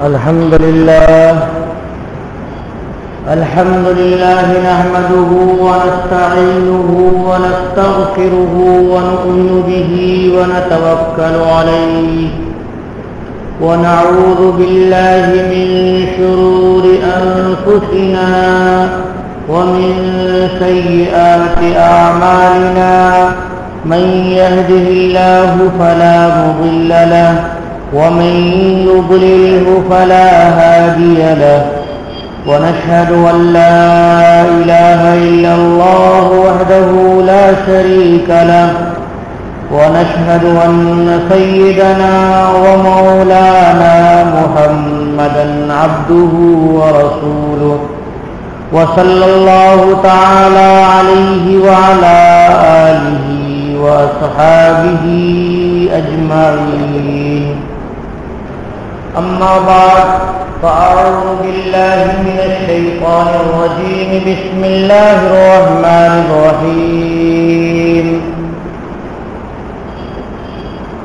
الحمد لله نحمده ونستعينه ونستغفره ونؤمن به ونتوكل عليه ونعوذ بالله من شرور أنفسنا ومن سيئات أعمالنا من يهده الله فلا مضل له ومن يضلله فلا هادي له ونشهد أن لا إله إلا الله وحده لا شريك له ونشهد أن سيدنا ومولانا محمدا عبده ورسوله وصلى الله تعالى عليه وعلى آله وأصحابه أجمعين أما بعد فأعوذ بالله من الشيطان الرجيم بسم الله الرحمن الرحيم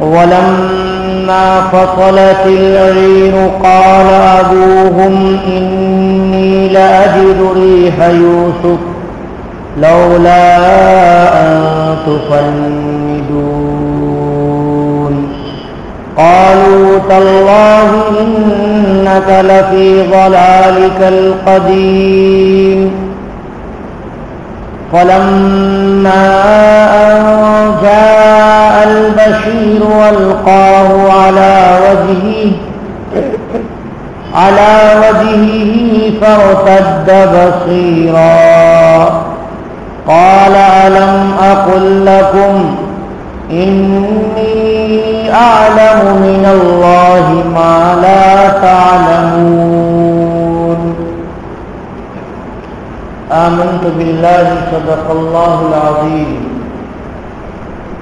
ولما فصلت العير قال أبوهم إني لأجد ريح يوسف لولا أن تفندون قالوا تالله إنك لفي ضلالك القديم فلما أن جاء البشير ألقاه على وجهه فارتد بصيرا قال ألم أقل لكم إني أعلم من الله ما لا تعلمون آمنت بالله صدق الله العظيم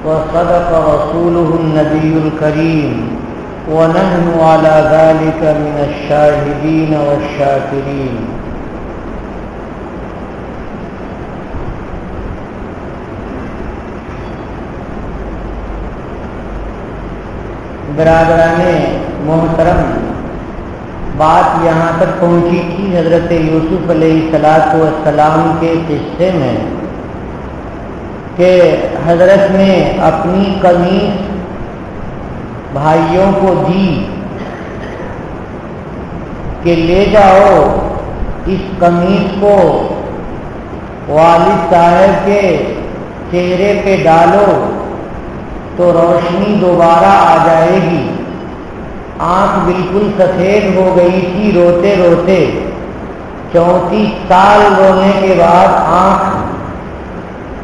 وصدق رسوله النبي الكريم ونحن على ذلك من الشاهدين والشاكرين برادران محترم، بات یہاں تک پہنچی تھی حضرت یوسف علیہ السلام کے قصے میں کہ حضرت نے اپنی قمیص بھائیوں کو دی کہ لے جاؤ اس قمیص کو والد صاحب کے چہرے پہ ڈالو تو روشنی دوبارہ آ جائے گی۔ آنکھ بالکل سفید ہو گئی تھی روتے روتے، 34 سال رونے کے بعد آنکھ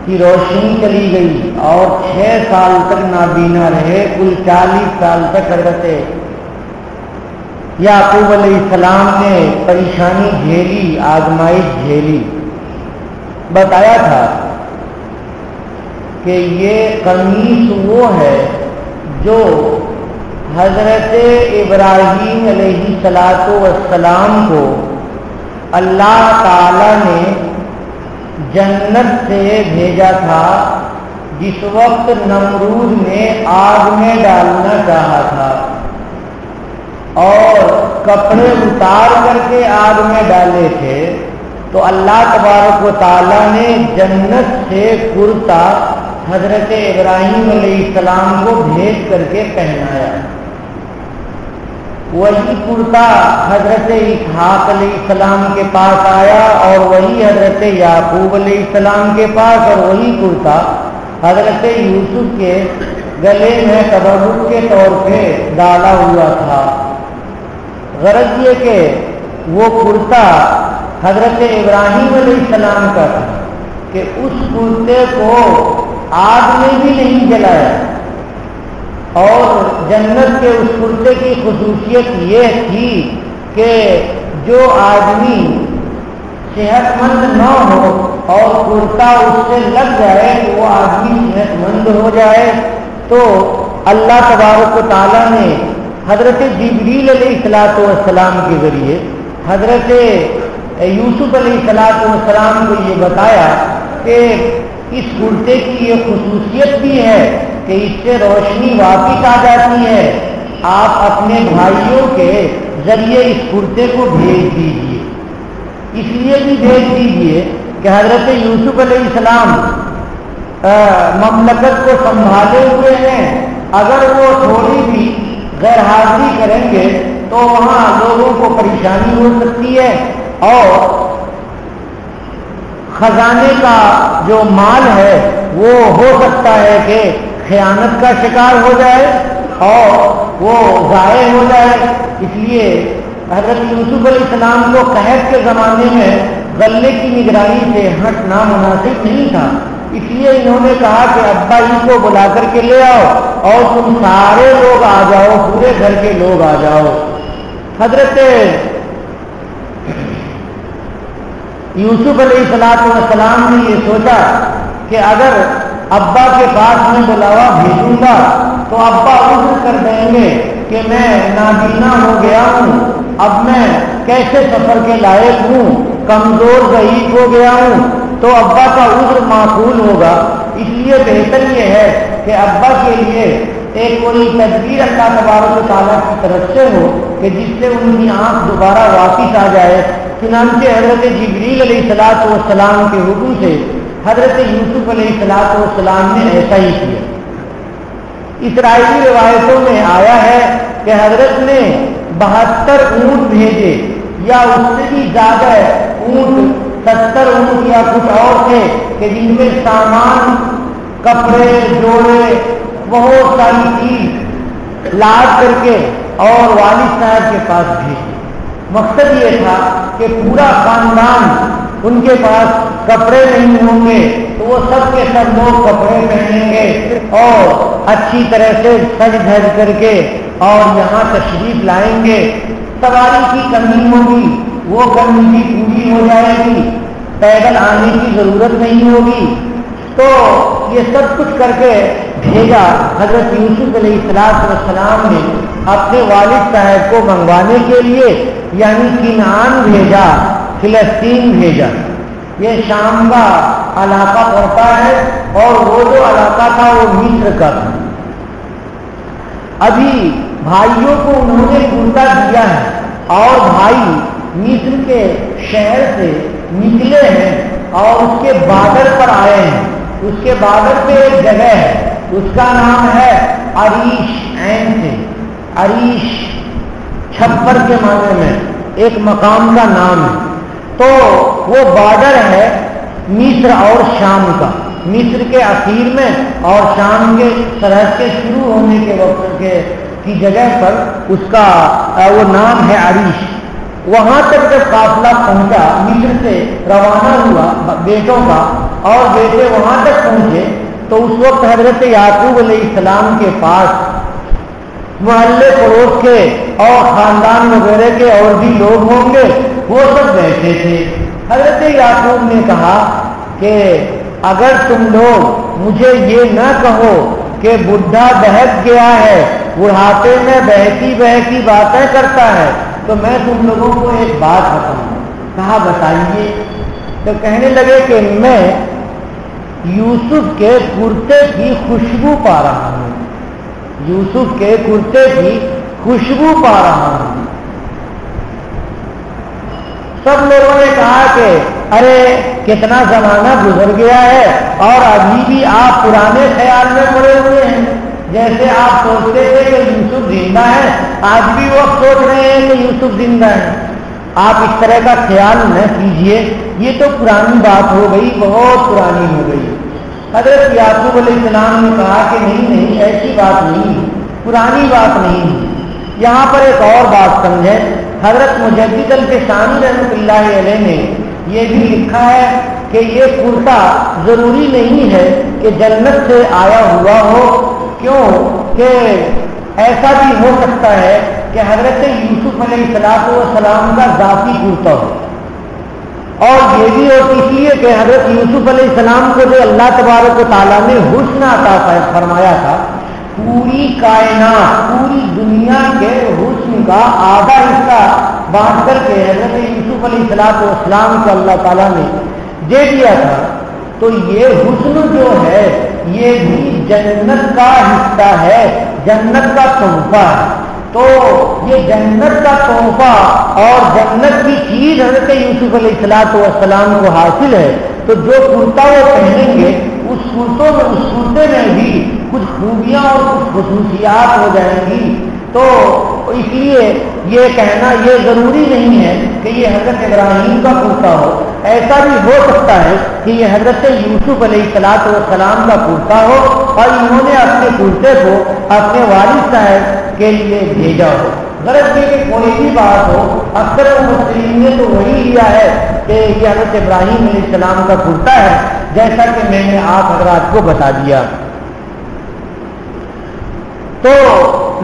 کی روشنی چلی گئی اور 6 سال تک نابینا رہے، کل 40 سال تک حضرت یعقوب علیہ السلام نے پریشانی جھیلی، آزمائش جھیلی۔ بتایا تھا کہ یہ قمیص وہ ہے جو حضرت ابراہیم علیہ السلام کو اللہ تعالی نے جنت سے بھیجا تھا جس وقت نمرود نے آگ میں ڈالنا چاہا تھا اور کپڑے اتار کر کے آگ میں ڈالے تھے، تو اللہ تبارک و تعالی نے جنت سے کرتا حضرت ابراہیم علیہ السلام کو بھیج کر کے پہنایا۔ وہی کرتا حضرت اسحاق علیہ السلام کے پاس آیا اور وہی حضرت یعقوب علیہ السلام کے پاس، اور وہی کرتا حضرت یوسف کے گلے میں تبرک کے طور پہ ڈالا ہوا تھا۔ غرض یہ کہ وہ کرتا حضرت ابراہیم علیہ السلام کا تھا کہ اس کرتے کو آگ میں بھی نہیں جلایا، اور جنت کے اس کرتے کی خصوصیت یہ تھی کہ جو آدمی صحت مند نہ ہو اور کرتا اس سے لگ جائے تو وہ آدمی صحت مند ہو جائے۔ تو اللہ تبارک و تعالیٰ نے حضرت جبریل علیہ السلام کے ذریعے حضرت یوسف علیہ السلام کو یہ بتایا کہ اس کرتے کی یہ خصوصیت بھی ہے کہ اس سے روشنی واپس آ جاتی ہے آپ اپنے بھائیوں کے ذریعے اس کرتے کو بھیج دیجیے۔ اس لیے بھی بھیج دیجیے کہ حضرت یوسف علیہ السلام مملکت کو سنبھالے ہوئے ہیں، اگر وہ تھوڑی بھی غیر حاضری کریں گے تو وہاں لوگوں کو پریشانی ہو سکتی ہے اور خزانے کا جو مال ہے وہ ہو سکتا ہے کہ خیانت کا شکار ہو جائے اور وہ ضائع ہو جائے۔ اس لیے حضرت یوسف علیہ السلام کو قحط کے زمانے میں غلے کی نگرانی سے ہٹنا مناسب نہیں تھا، اس لیے انہوں نے کہا کہ ابا ہی کو بلا کر کے لے آؤ اور تم سارے لوگ آ جاؤ، پورے گھر کے لوگ آ جاؤ۔ حضرت یوسف علیہ السلام نے یہ سوچا کہ اگر ابا کے پاس میں بلاوا بھیجوں گا تو ابا عذر کر دیں گے کہ میں نابینا ہو گیا ہوں، اب میں کیسے سفر کے لائق ہوں، کمزور ضعیف ہو گیا ہوں، تو ابا کا عذر معقول ہوگا۔ اس لیے بہتر یہ ہے کہ ابا کے لیے ایک کوئی تدبیر اللہ تبارک و تعالیٰ کی طرف سے ہو کہ جس سے ان کی آنکھ دوبارہ واپس آ جائے۔ چنانچہ حضرت جبریل علیہ السلام کے حکم سے حضرت یوسف علیہ السلام نے ایسا ہی کیا۔ اسرائیلی روایتوں میں آیا ہے کہ حضرت نے 72 اونٹ بھیجے یا اس سے بھی زیادہ اونٹ، 70 اونٹ یا کچھ اور تھے کہ جن میں سامان، کپڑے، جوڑے، بہت ساری چیز لاد کر کے اور والد صاحب کے پاس بھیجے۔ مقصد یہ تھا کہ پورا خاندان، ان کے پاس کپڑے نہیں ہوں گے تو وہ سب کے سب لوگ کپڑے پہنیں گے اور اچھی طرح سے سج دھج کر کے اور یہاں تشریف لائیں گے۔ سواری کی کمی ہوگی، وہ کمی بھی پوری ہو جائے گی، پیدل آنے کی ضرورت نہیں ہوگی۔ تو یہ سب کچھ کر کے بھیجا۔ حضرت یوسف علیہ السلام نے اپنے والد صاحب کو منگوانے کے لیے یعنی کنعان بھیجا، فلسطین بھیجا۔ یہ شام کا علاقہ پڑتا ہے اور وہ جو علاقہ تھا وہ مصر کا تھا۔ ابھی بھائیوں کو انہوں نے کرتا دیا ہے اور بھائی مصر کے شہر سے نکلے ہیں اور اس کے بارڈر پر آئے ہیں۔ اس کے بارڈر پہ ایک جگہ ہے، اس کا نام ہے عریش، عین سے عریش، چھپر کے معنی میں ایک مقام کا نام ہے۔ تو وہ بارڈر ہے مصر اور شام کا، مصر کے اخیر میں اور شام کے سرحد کے شروع ہونے کے وقت کی جگہ پر اس کا وہ نام ہے عریش۔ وہاں تک جب قافلہ پہنچا، مصر سے روانہ ہوا بیٹوں کا اور بیٹے وہاں تک پہنچے تو اس وقت حضرت یعقوب علیہ السلام کے پاس محلے پڑوس کے اور خاندان وغیرہ کے اور بھی لوگ ہوں گے، وہ سب بیٹھے تھے۔ حضرت یعقوب نے کہا کہ اگر تم لوگ مجھے یہ نہ کہو کہ بڈھا بہک گیا ہے، بڑھاپے میں بہتی بہتی باتیں کرتا ہے، تو میں تم لوگوں کو ایک بات بتاؤں۔ کہا بتائیے۔ تو کہنے لگے کہ میں یوسف کے کرتے کی خوشبو پا رہا ہوں، یوسف کے کرتے کی خوشبو پا رہا ہوں۔ سب لوگوں نے کہا کہ ارے کتنا زمانہ گزر گیا ہے اور ابھی بھی آپ پرانے خیال میں پڑے ہوئے ہیں، جیسے آپ سوچتے تھے کہ یوسف زندہ ہے، آج بھی وہ سوچ رہے ہیں کہ یوسف زندہ ہے۔ آپ اس طرح کا خیال نہ کیجئے، یہ تو پرانی بات ہو گئی، بہت پرانی ہو گئی۔ حضرت یعقوب علیہ السلام نے کہا کہ نہیں ایسی بات نہیں، پرانی بات نہیں۔ یہاں پر ایک اور بات سمجھیں، حضرت مجدد الفسانی رحمۃ اللہ علیہ نے یہ بھی لکھا ہے کہ یہ کرتا ضروری نہیں ہے کہ جنت سے آیا ہوا ہو، کیوں کہ ایسا بھی ہو سکتا ہے کہ حضرت یوسف علیہ السلام کا ذاتی کرتا ہو، اور یہ بھی ہوتی اس لیے کہ حضرت یوسف علیہ السلام کو جو اللہ تبارک و تعالیٰ نے حسن عطا فرمایا تھا، پوری کائنات، پوری دنیا کے حسن کا آدھا حصہ بانٹ کر کے حضرت یوسف علیہ السلام کو اللہ تعالیٰ نے دے دیا تھا۔ تو یہ حسن جو ہے یہ بھی جنت کا حصہ ہے، جنت کا تحفہ ہے۔ تو یہ جنت کا تحفہ اور جنت کی چیز حضرت یوسف علیہ السلام کو حاصل ہے، تو جو کرتا وہ پہنیں گے اس کرتے میں بھی کچھ خوبیاں اور کچھ خصوصیات ہو جائیں گی. تو اس لیے یہ کہنا یہ ضروری نہیں ہے کہ یہ حضرت ابراہیم کا کرتا ہو، ایسا بھی ہو سکتا ہے کہ یہ حضرت یوسف علیہ السلام کا کرتا ہو اور انہوں نے اپنے کرتے کو اپنے والد صاحب کے لیے بھیجا ہو. غرض یہ کہ کوئی بھی بات ہو، اکثر مفسرین نے تو وہی لیا ہے کہ یہ حضرت ابراہیم علیہ السلام کا کرتا ہے، جیسا کہ میں نے آپ حضرات کو بتا دیا. تو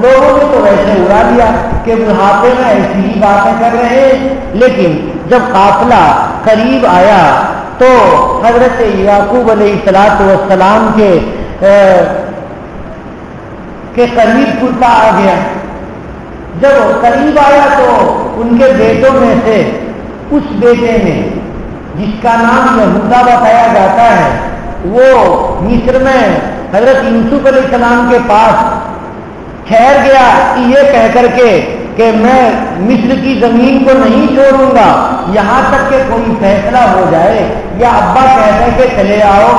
لوگوں نے تو ویسے اڑا دیا کہ بڑھاپے میں ایسی ہی باتیں کر رہے ہیں. لیکن جب قافلہ قریب آیا تو حضرت یعقوب علیہ السلام کے قریب کرتا آ گیا. جب قریب آیا تو ان کے بیٹوں میں سے اس بیٹے نے، جس کا نام یہودا بتایا جاتا ہے، وہ مصر میں حضرت یوسف علیہ السلام کے پاس ٹھہر گیا یہ کہہ کر کے کہ میں مصر کی زمین کو نہیں چھوڑوں گا یہاں تک کہ کوئی فیصلہ ہو جائے یا ابا کہہ کر کے چلے آؤ.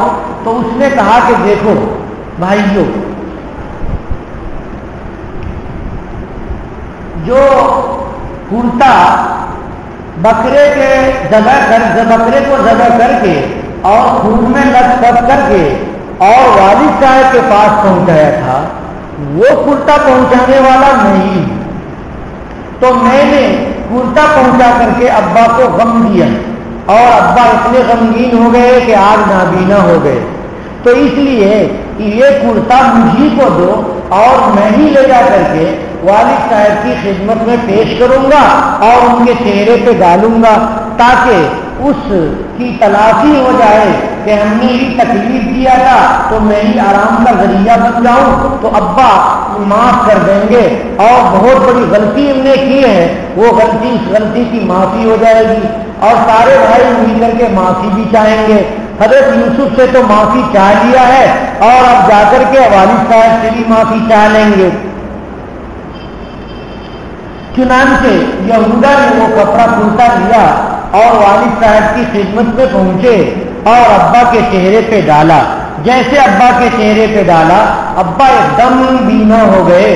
تو اس نے کہا کہ دیکھو بھائیو، جو کرتا بکرے کو ذبح کر کے اور خون میں لت کر کے اور والد صاحب کے پاس پہنچایا تھا، وہ کرتا پہنچانے والا نہیں. تو میں نے کرتا پہنچا کر کے ابا کو غم دیا اور ابا اتنے غمگین ہو گئے کہ آج نابینا ہو گئے. تو اس لیے یہ کرتا مجھے کو دو اور میں ہی لے جا کر کے والد صاحب کی خدمت میں پیش کروں گا اور ان کے چہرے پہ ڈالوں گا تاکہ اس کی تلافی ہو جائے کہ ہم نے ہی تکلیف دیا تھا تو میں ہی آرام کا ذریعہ بن جاؤں. تو ابا معاف کر دیں گے اور بہت بڑی غلطی ہم نے کی ہے وہ غلطی، اس غلطی کی معافی ہو جائے گی اور سارے بھائی مل کر کے معافی بھی چاہیں گے. حضرت یوسف سے تو معافی چاہ لیا ہے اور اب جا کر کے والد صاحب سے بھی معافی چاہ لیں گے. چنانچہ یہودا نے وہ کپڑا کرتا لیا اور والد صاحب کی خدمت میں پہنچے اور ابا کے چہرے پہ ڈالا. جیسے ابا کے چہرے پہ ڈالا ابا ایک دم بینا ہو گئے،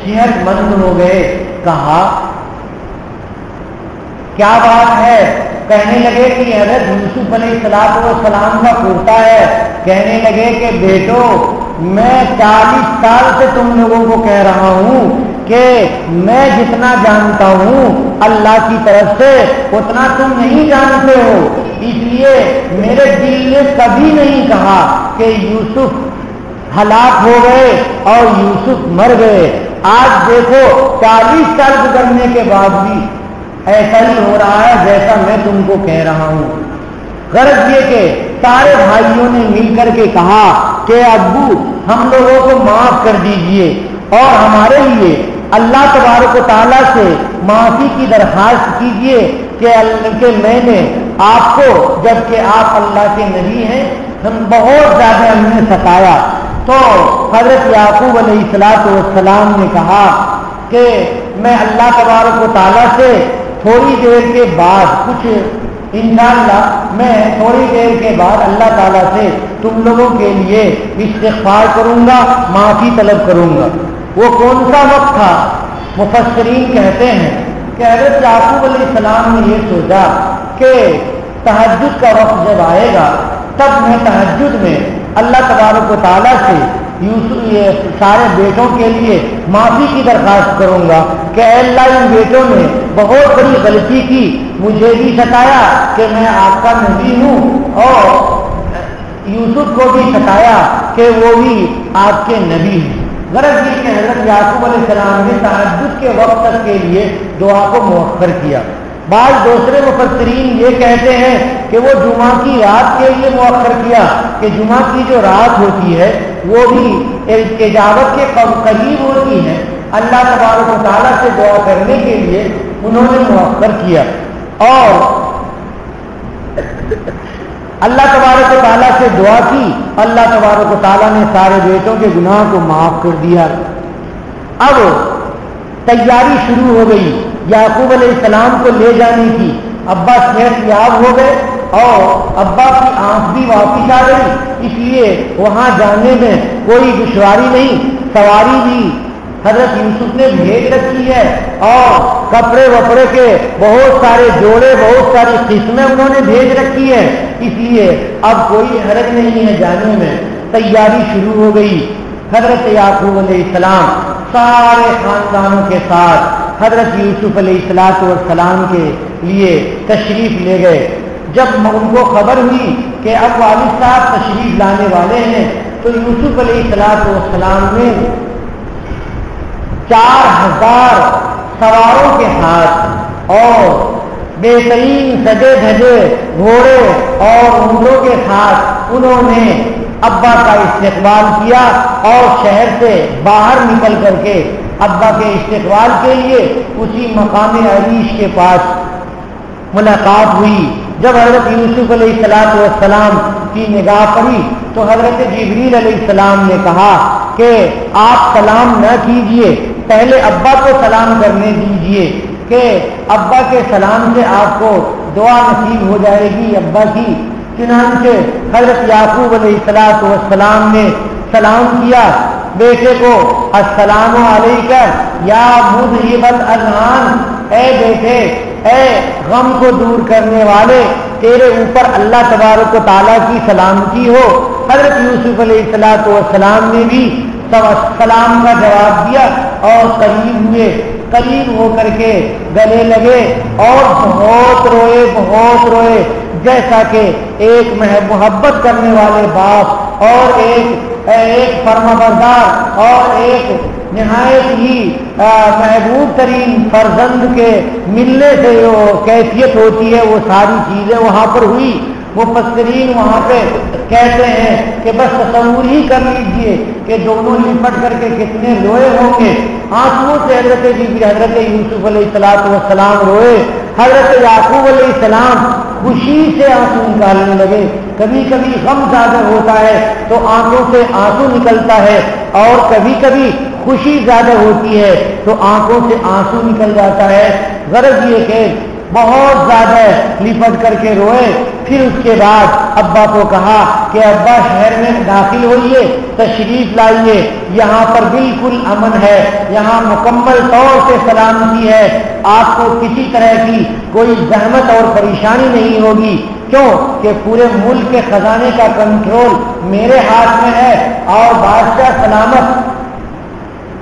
صحت مند ہو گئے. کہا کیا بات ہے؟ کہنے لگے کہ حضرت یوسف علیہ السلام کا کرتا ہے. کہنے لگے کہ بیٹو میں 40 سال سے تم لوگوں کو کہہ رہا ہوں کہ میں جتنا جانتا ہوں اللہ کی طرف سے اتنا تم نہیں جانتے ہو، اس لیے میرے دل نے کبھی نہیں کہا کہ یوسف ہلاک ہو گئے اور یوسف مر گئے. آج دیکھو 40 سال گزرنے کے بعد بھی ایسا ہی ہو رہا ہے جیسا میں تم کو کہہ رہا ہوں. غرض یہ کہ سارے بھائیوں نے مل کر کے کہا کہ ابو ہم لوگوں کو معاف کر دیجئے اور ہمارے لیے اللہ تبارک و تعالیٰ سے معافی کی درخواست کیجئے کہ میں نے آپ کو، جبکہ آپ اللہ کے نبی ہیں، ہم بہت زیادہ ہم نے ستایا. تو حضرت یعقوب علیہ السلام نے کہا کہ میں اللہ تبارک و تعالیٰ سے تھوڑی دیر کے بعد انشاءاللہ میں تھوڑی دیر کے بعد اللہ تعالیٰ سے تم لوگوں کے لیے استغفار کروں گا، معافی طلب کروں گا. وہ کون سا وقت تھا؟ مفسرین کہتے ہیں کہ حضرت یعقوب علیہ السلام نے یہ سوچا کہ تہجد کا وقت جب آئے گا تب میں تہجد میں اللہ تبارک و تعالیٰ سے سارے بیٹوں کے لیے معافی کی درخواست کروں گا کہ اے اللہ ان بیٹوں نے بہت بڑی غلطی کی، مجھے بھی ستایا کہ میں آپ کا نبی ہوں اور یوسف کو بھی ستایا کہ وہ بھی آپ کے نبی ہیں. غرض یہ کہ حضرت یعقوب علیہ السلام نے تہجد کے وقت تک کے لیے دعا کو مؤخر کیا. بعض دوسرے مفسرین یہ کہتے ہیں کہ وہ جمعہ کی رات کے لیے مؤخر کیا کہ جمعہ کی جو رات ہوتی ہے وہ بھی اجابت کے قریب ہوتی ہے، اللہ تبارک و تعالیٰ سے دعا کرنے کے لیے انہوں نے مؤخر کیا اور اللہ تبارک و تعالیٰ سے دعا کی. اللہ تبارک و تعالیٰ نے سارے بیٹوں کے گناہ کو معاف کر دیا. اب تیاری شروع ہو گئی یعقوب علیہ السلام کو لے جانے کی. ابا صحت یاب ہو گئے اور ابا کی آنکھ بھی واپس آ گئی، اس لیے وہاں جانے میں کوئی دشواری نہیں. سواری بھی حضرت یوسف نے بھیج رکھی ہے اور کپڑے وپڑے کے بہت سارے جوڑے، بہت ساری قسمیں انہوں نے بھیج رکھی ہے، اس لیے اب کوئی حرج نہیں ہے جانے میں. تیاری شروع ہو گئی. حضرت یعقوب علیہ السلام سارے خاندانوں کے ساتھ حضرت یوسف علیہ السلام کے لیے تشریف لے گئے. جب ان کو خبر ہوئی کہ اب والد صاحب تشریف لانے والے ہیں تو یوسف علیہ السلام نے 4000 سواروں کے ہاتھ اور بہترین سجے دھجے گھوڑے اور اونٹوں کے ساتھ انہوں نے ابا کا استقبال کیا اور شہر سے باہر نکل کر کے ابا کے استقبال کے لیے اسی مقام عریش کے پاس ملاقات ہوئی. جب حضرت یوسف علیہ السلام کی نگاہ پڑی تو حضرت جبریل علیہ السلام نے کہا کہ آپ سلام نہ کیجئے، پہلے ابا کو سلام کرنے دیجئے کہ ابا کے سلام سے آپ کو دعا نصیب ہو جائے گی ابا کی. چنانچہ حضرت یعقوب علیہ السلام نے سلام کیا بیٹے کو. السلام علیکہ یا مذہب الاذہان، اے بیٹے، اے غم کو دور کرنے والے، تیرے اوپر اللہ تبارک و تعالیٰ کی سلامتی ہو. حضرت یوسف علیہ السلام نے بھی سلام کا جواب دیا اور قریب ہو کر کے گلے لگے اور بہت روئے جیسا کہ ایک محبت کرنے والے باپ اور ایک فرمانبردار اور ایک نہایت ہی محبوب ترین فرزند کے ملنے سے جو کیفیت ہوتی ہے وہ ساری چیزیں وہاں پر ہوئی. مفسرین وہاں پہ کہتے ہیں کہ بس تصور ہی کر لیجئے کہ دونوں لپٹ کر کے کتنے روئے ہوں گے. آنسوؤں سے حضرت یوسف علیہ السلام روئے. حضرت یعقوب علیہ السلام خوشی سے آنسو نکالنے لگے. کبھی کبھی غم زیادہ ہوتا ہے تو آنکھوں سے آنسو نکلتا ہے اور کبھی کبھی خوشی زیادہ ہوتی ہے تو آنکھوں سے آنسو نکل جاتا ہے. غرض یہ کہ بہت زیادہ لپٹ کر کے روئے. پھر اس کے بعد ابا کو کہا کہ ابا شہر میں داخل ہوئیے، تشریف لائیے، یہاں پر بالکل امن ہے، یہاں مکمل طور سے سلامتی ہے، آپ کو کسی طرح کی کوئی زحمت اور پریشانی نہیں ہوگی. کیوں کہ پورے ملک کے خزانے کا کنٹرول میرے ہاتھ میں ہے اور بادشاہ سلامت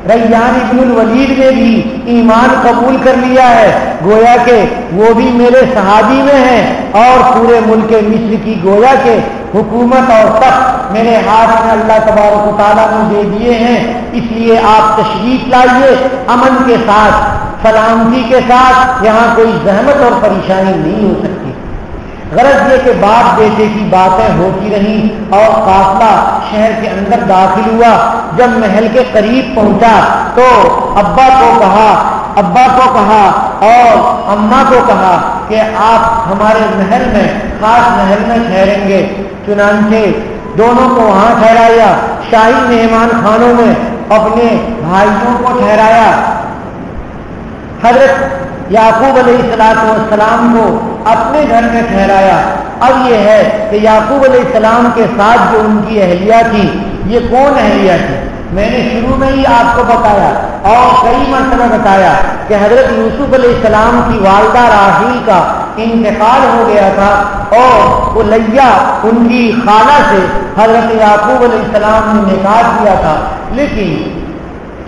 ریان ابن الولید نے بھی ایمان قبول کر لیا ہے، گویا کہ وہ بھی میرے صحابی میں ہیں اور پورے ملک مصر کی گویا کہ حکومت اور تخت میرے ہاتھ میں اللہ تبارک و تعالیٰ نے دے دیے ہیں. اس لیے آپ تشریف لائیے امن کے ساتھ، سلامتی کے ساتھ، یہاں کوئی زحمت اور پریشانی نہیں ہو سکتی. غرض یہ کہ باپ بیٹے کی باتیں ہوتی رہیں اور قافلہ شہر کے اندر داخل ہوا. جب محل کے قریب پہنچا تو ابا کو کہا اور اماں کو کہا کہ آپ ہمارے محل میں، خاص محل میں ٹھہریں گے. چنانچہ دونوں کو وہاں ٹھہرایا. شاہی مہمان خانوں میں اپنے بھائیوں کو ٹھہرایا. حضرت یعقوب علیہ السلام کو اپنے گھر میں ٹھہرایا. اب یہ ہے کہ یعقوب علیہ السلام کے ساتھ جو ان کی اہلیہ تھی، یہ کون اہلیہ تھی؟ میں نے شروع میں ہی آپ کو بتایا اور کئی مرتبہ بتایا کہ حضرت یوسف علیہ السلام کی والدہ راحیل کا انتقال ہو گیا تھا اور وہ لیا ان کی خالہ سے حضرت یعقوب علیہ السلام نے نکاح کیا تھا. لیکن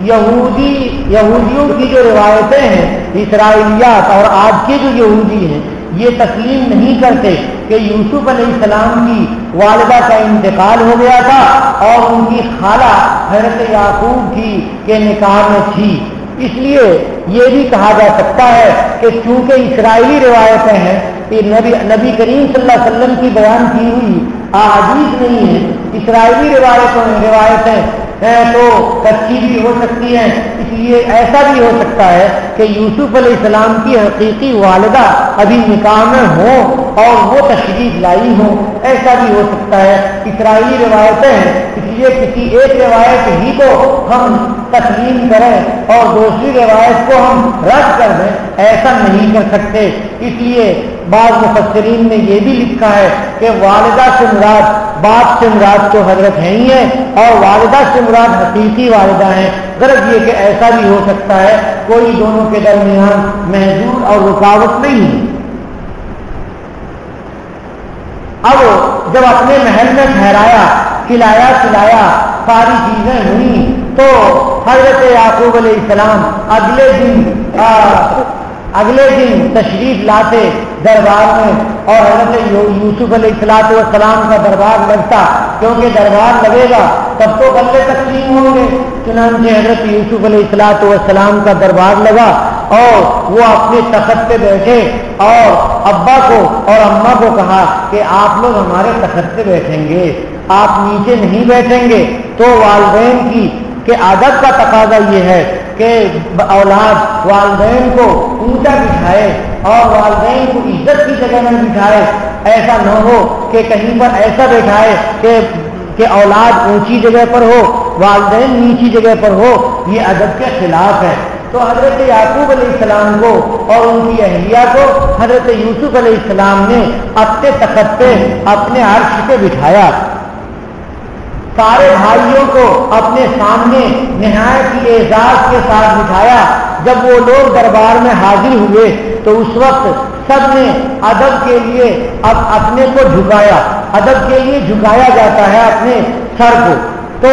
یہودیوں کی جو روایتیں ہیں، اسرائیلیات اور آج کے جو یہودی ہیں، یہ تسلیم نہیں کرتے کہ یوسف علیہ السلام کی والدہ کا انتقال ہو گیا تھا اور ان کی خالہ حضرت یعقوب کی کے نکاح میں تھی. اس لیے یہ بھی کہا جا سکتا ہے کہ چونکہ اسرائیلی روایتیں ہیں، نبی کریم صلی اللہ علیہ وسلم کی بیان کی ہوئی احادیث نہیں ہے، اسرائیلی روایتیں تو کچی بھی ہو سکتی ہیں. اس لیے ایسا بھی ہو سکتا ہے کہ یوسف علیہ السلام کی حقیقی والدہ ابھی نکاح میں ہو اور وہ تشریف لائی ہو، ایسا بھی ہو سکتا ہے۔ اسرائیلی روایتیں ہیں، اس لیے کسی ایک روایت ہی کو ہم تسلیم کریں اور دوسری روایت کو ہم رد کر دیں، ایسا نہیں کر سکتے۔ اس لیے بعض مفسرین نے یہ بھی لکھا ہے کہ والدہ سے مراد باپ سے مراد تو حضرت ہے ہی ہے، اور والدہ سے مراد حقیقی والدہ ہیں۔ غرض یہ کہ ایسا بھی ہو سکتا ہے، کوئی دونوں کے درمیان محظور اور رکاوٹ نہیں ہے۔ اب جب اپنے محل میں ٹھہرایا، کھلایا پلایا، ساری چیزیں ہوئی، تو حضرت یعقوب علیہ السلام اگلے دن تشریف لاتے دربار میں، اور حضرت یوسف علیہ السلام کا دربار لگتا، کیونکہ دربار لگے گا تب تو غلے تقسیم ہوں گے۔ چنانچہ حضرت یوسف علیہ السلام کا دربار لگا اور وہ اپنے تخت پہ بیٹھے، اور ابا کو اور اماں کو کہا کہ آپ لوگ ہمارے تخت پہ بیٹھیں گے، آپ نیچے نہیں بیٹھیں گے۔ تو والدین کی کہ ادب کا تقاضا یہ ہے کہ اولاد والدین کو اونچا بٹھائے اور والدین کو عزت کی جگہ میں بٹھائے، ایسا نہ ہو کہ کہیں پر ایسا بٹھائے کہ اولاد اونچی جگہ پر ہو، والدین نیچی جگہ پر ہو، یہ ادب کے خلاف ہے۔ تو حضرت یعقوب علیہ السلام کو اور ان کی اہلیہ کو حضرت یوسف علیہ السلام نے اپنے تخت پہ اپنے عرش پہ بٹھایا، سارے بھائیوں کو اپنے سامنے نہایت ہی اعزاز کے ساتھ بٹھایا۔ جب وہ لوگ دربار میں حاضر ہوئے تو اس وقت سب نے ادب کے لیے اب اپنے کو جھکایا۔ ادب کے لیے جھکایا جاتا ہے اپنے سر کو، تو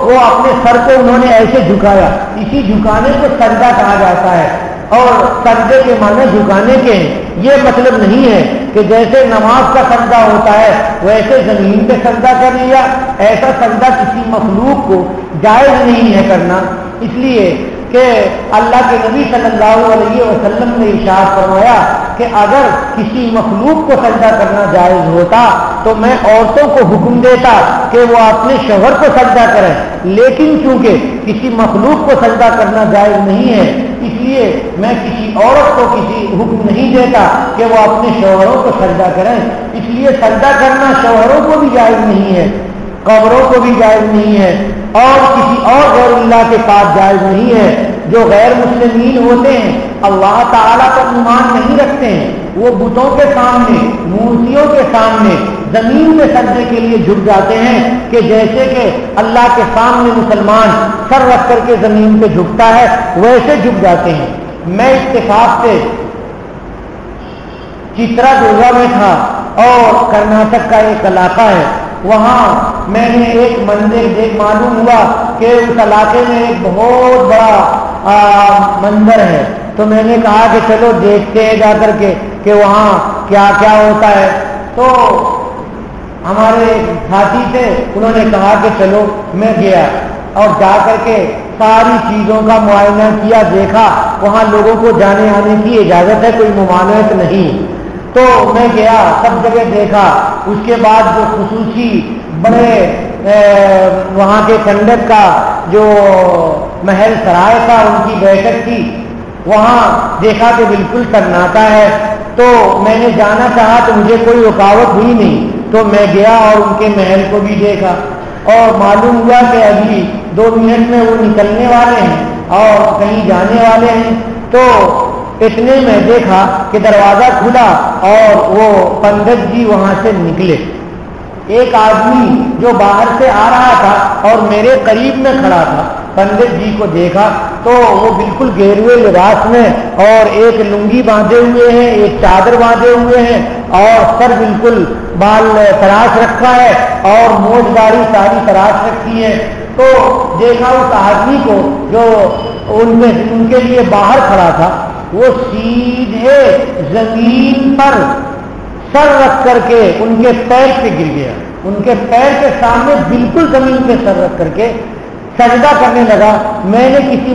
وہ اپنے سر کو انہوں نے ایسے جھکایا، اسی جھکانے کو سجدہ کہا جاتا ہے۔ اور سجدے کے معنی جھکانے کے ہیں، یہ مطلب نہیں ہے کہ جیسے نماز کا سجدہ ہوتا ہے ویسے زمین پہ سجدہ کر لیا، ایسا سجدہ کسی مخلوق کو جائز نہیں ہے کرنا۔ اس لیے کہ اللہ کے نبی صلی اللہ علیہ وسلم نے ارشاد فرمایا کہ اگر کسی مخلوق کو سجدہ کرنا جائز ہوتا تو میں عورتوں کو حکم دیتا کہ وہ اپنے شوہر کو سجدہ کریں، لیکن چونکہ کسی مخلوق کو سجدہ کرنا جائز نہیں ہے، اس لیے میں کسی عورت کو کسی حکم نہیں دیتا کہ وہ اپنے شوہروں کو سجدہ کریں۔ اس لیے سجدہ کرنا شوہروں کو بھی جائز نہیں ہے، قبروں کو بھی جائز نہیں ہے، اور کسی اور غیر اللہ کے پاس جائز نہیں ہے۔ جو غیر مسلمین ہوتے ہیں، اللہ تعالیٰ پر ایمان نہیں رکھتے ہیں، وہ بتوں کے سامنے، مورتیوں کے سامنے زمین میں سجدے کے لیے جھک جاتے ہیں کہ جیسے کہ اللہ کے سامنے مسلمان سر رکھ کر کے زمین پہ جھکتا ہے ویسے جھک جاتے ہیں۔ میں اتفاق سے چترا دورا میں تھا، اور کرناٹک کا ایک علاقہ ہے، وہاں میں نے ایک مندر معلوم ہوا کہ اس علاقے میں ایک بہت بڑا مندر ہے، تو میں نے کہا کہ چلو دیکھتے ہیں جا کر کے کہ وہاں کیا کیا ہوتا ہے۔ تو ہمارے ساتھی تھے، انہوں نے کہا کہ چلو، میں گیا اور جا کر کے ساری چیزوں کا معائنہ کیا، دیکھا وہاں لوگوں کو جانے آنے کی اجازت ہے، کوئی ممانعت نہیں۔ تو میں گیا، سب جگہ دیکھا۔ اس کے بعد جو خصوصی بڑے وہاں کے کنڈک کا جو محل سرائے تھا، ان کی بیٹھک تھی، وہاں دیکھا کہ بالکل سناٹا ہے۔ تو میں نے جانا چاہا تو مجھے کوئی رکاوٹ ہوئی نہیں، تو میں گیا اور ان کے محل کو بھی دیکھا، اور معلوم ہوا کہ ابھی 2 منٹ میں وہ نکلنے والے ہیں اور کہیں جانے والے ہیں۔ تو اتنے میں دیکھا کہ دروازہ کھلا اور وہ پنڈت جی وہاں سے نکلے۔ ایک آدمی جو باہر سے آ رہا تھا اور میرے قریب میں کھڑا تھا، پنڈت جی کو دیکھا تو وہ بالکل گھیروے لباس میں اور ایک لنگی باندھے ہوئے ہیں، ایک چادر باندھے ہوئے ہیں، اور سر بالکل بال تراش رکھا ہے اور موچ داڑھی ساری تراش رکھی ہے۔ تو دیکھا اس آدمی کو جو ان کے لیے باہر کھڑا تھا، وہ سیدھے زمین پر سر رکھ کر کے ان کے پیر پہ گر گیا، ان کے پیر کے سامنے بالکل زمین پہ سر رکھ کر کے سجدہ کرنے لگا۔ میں نے کسی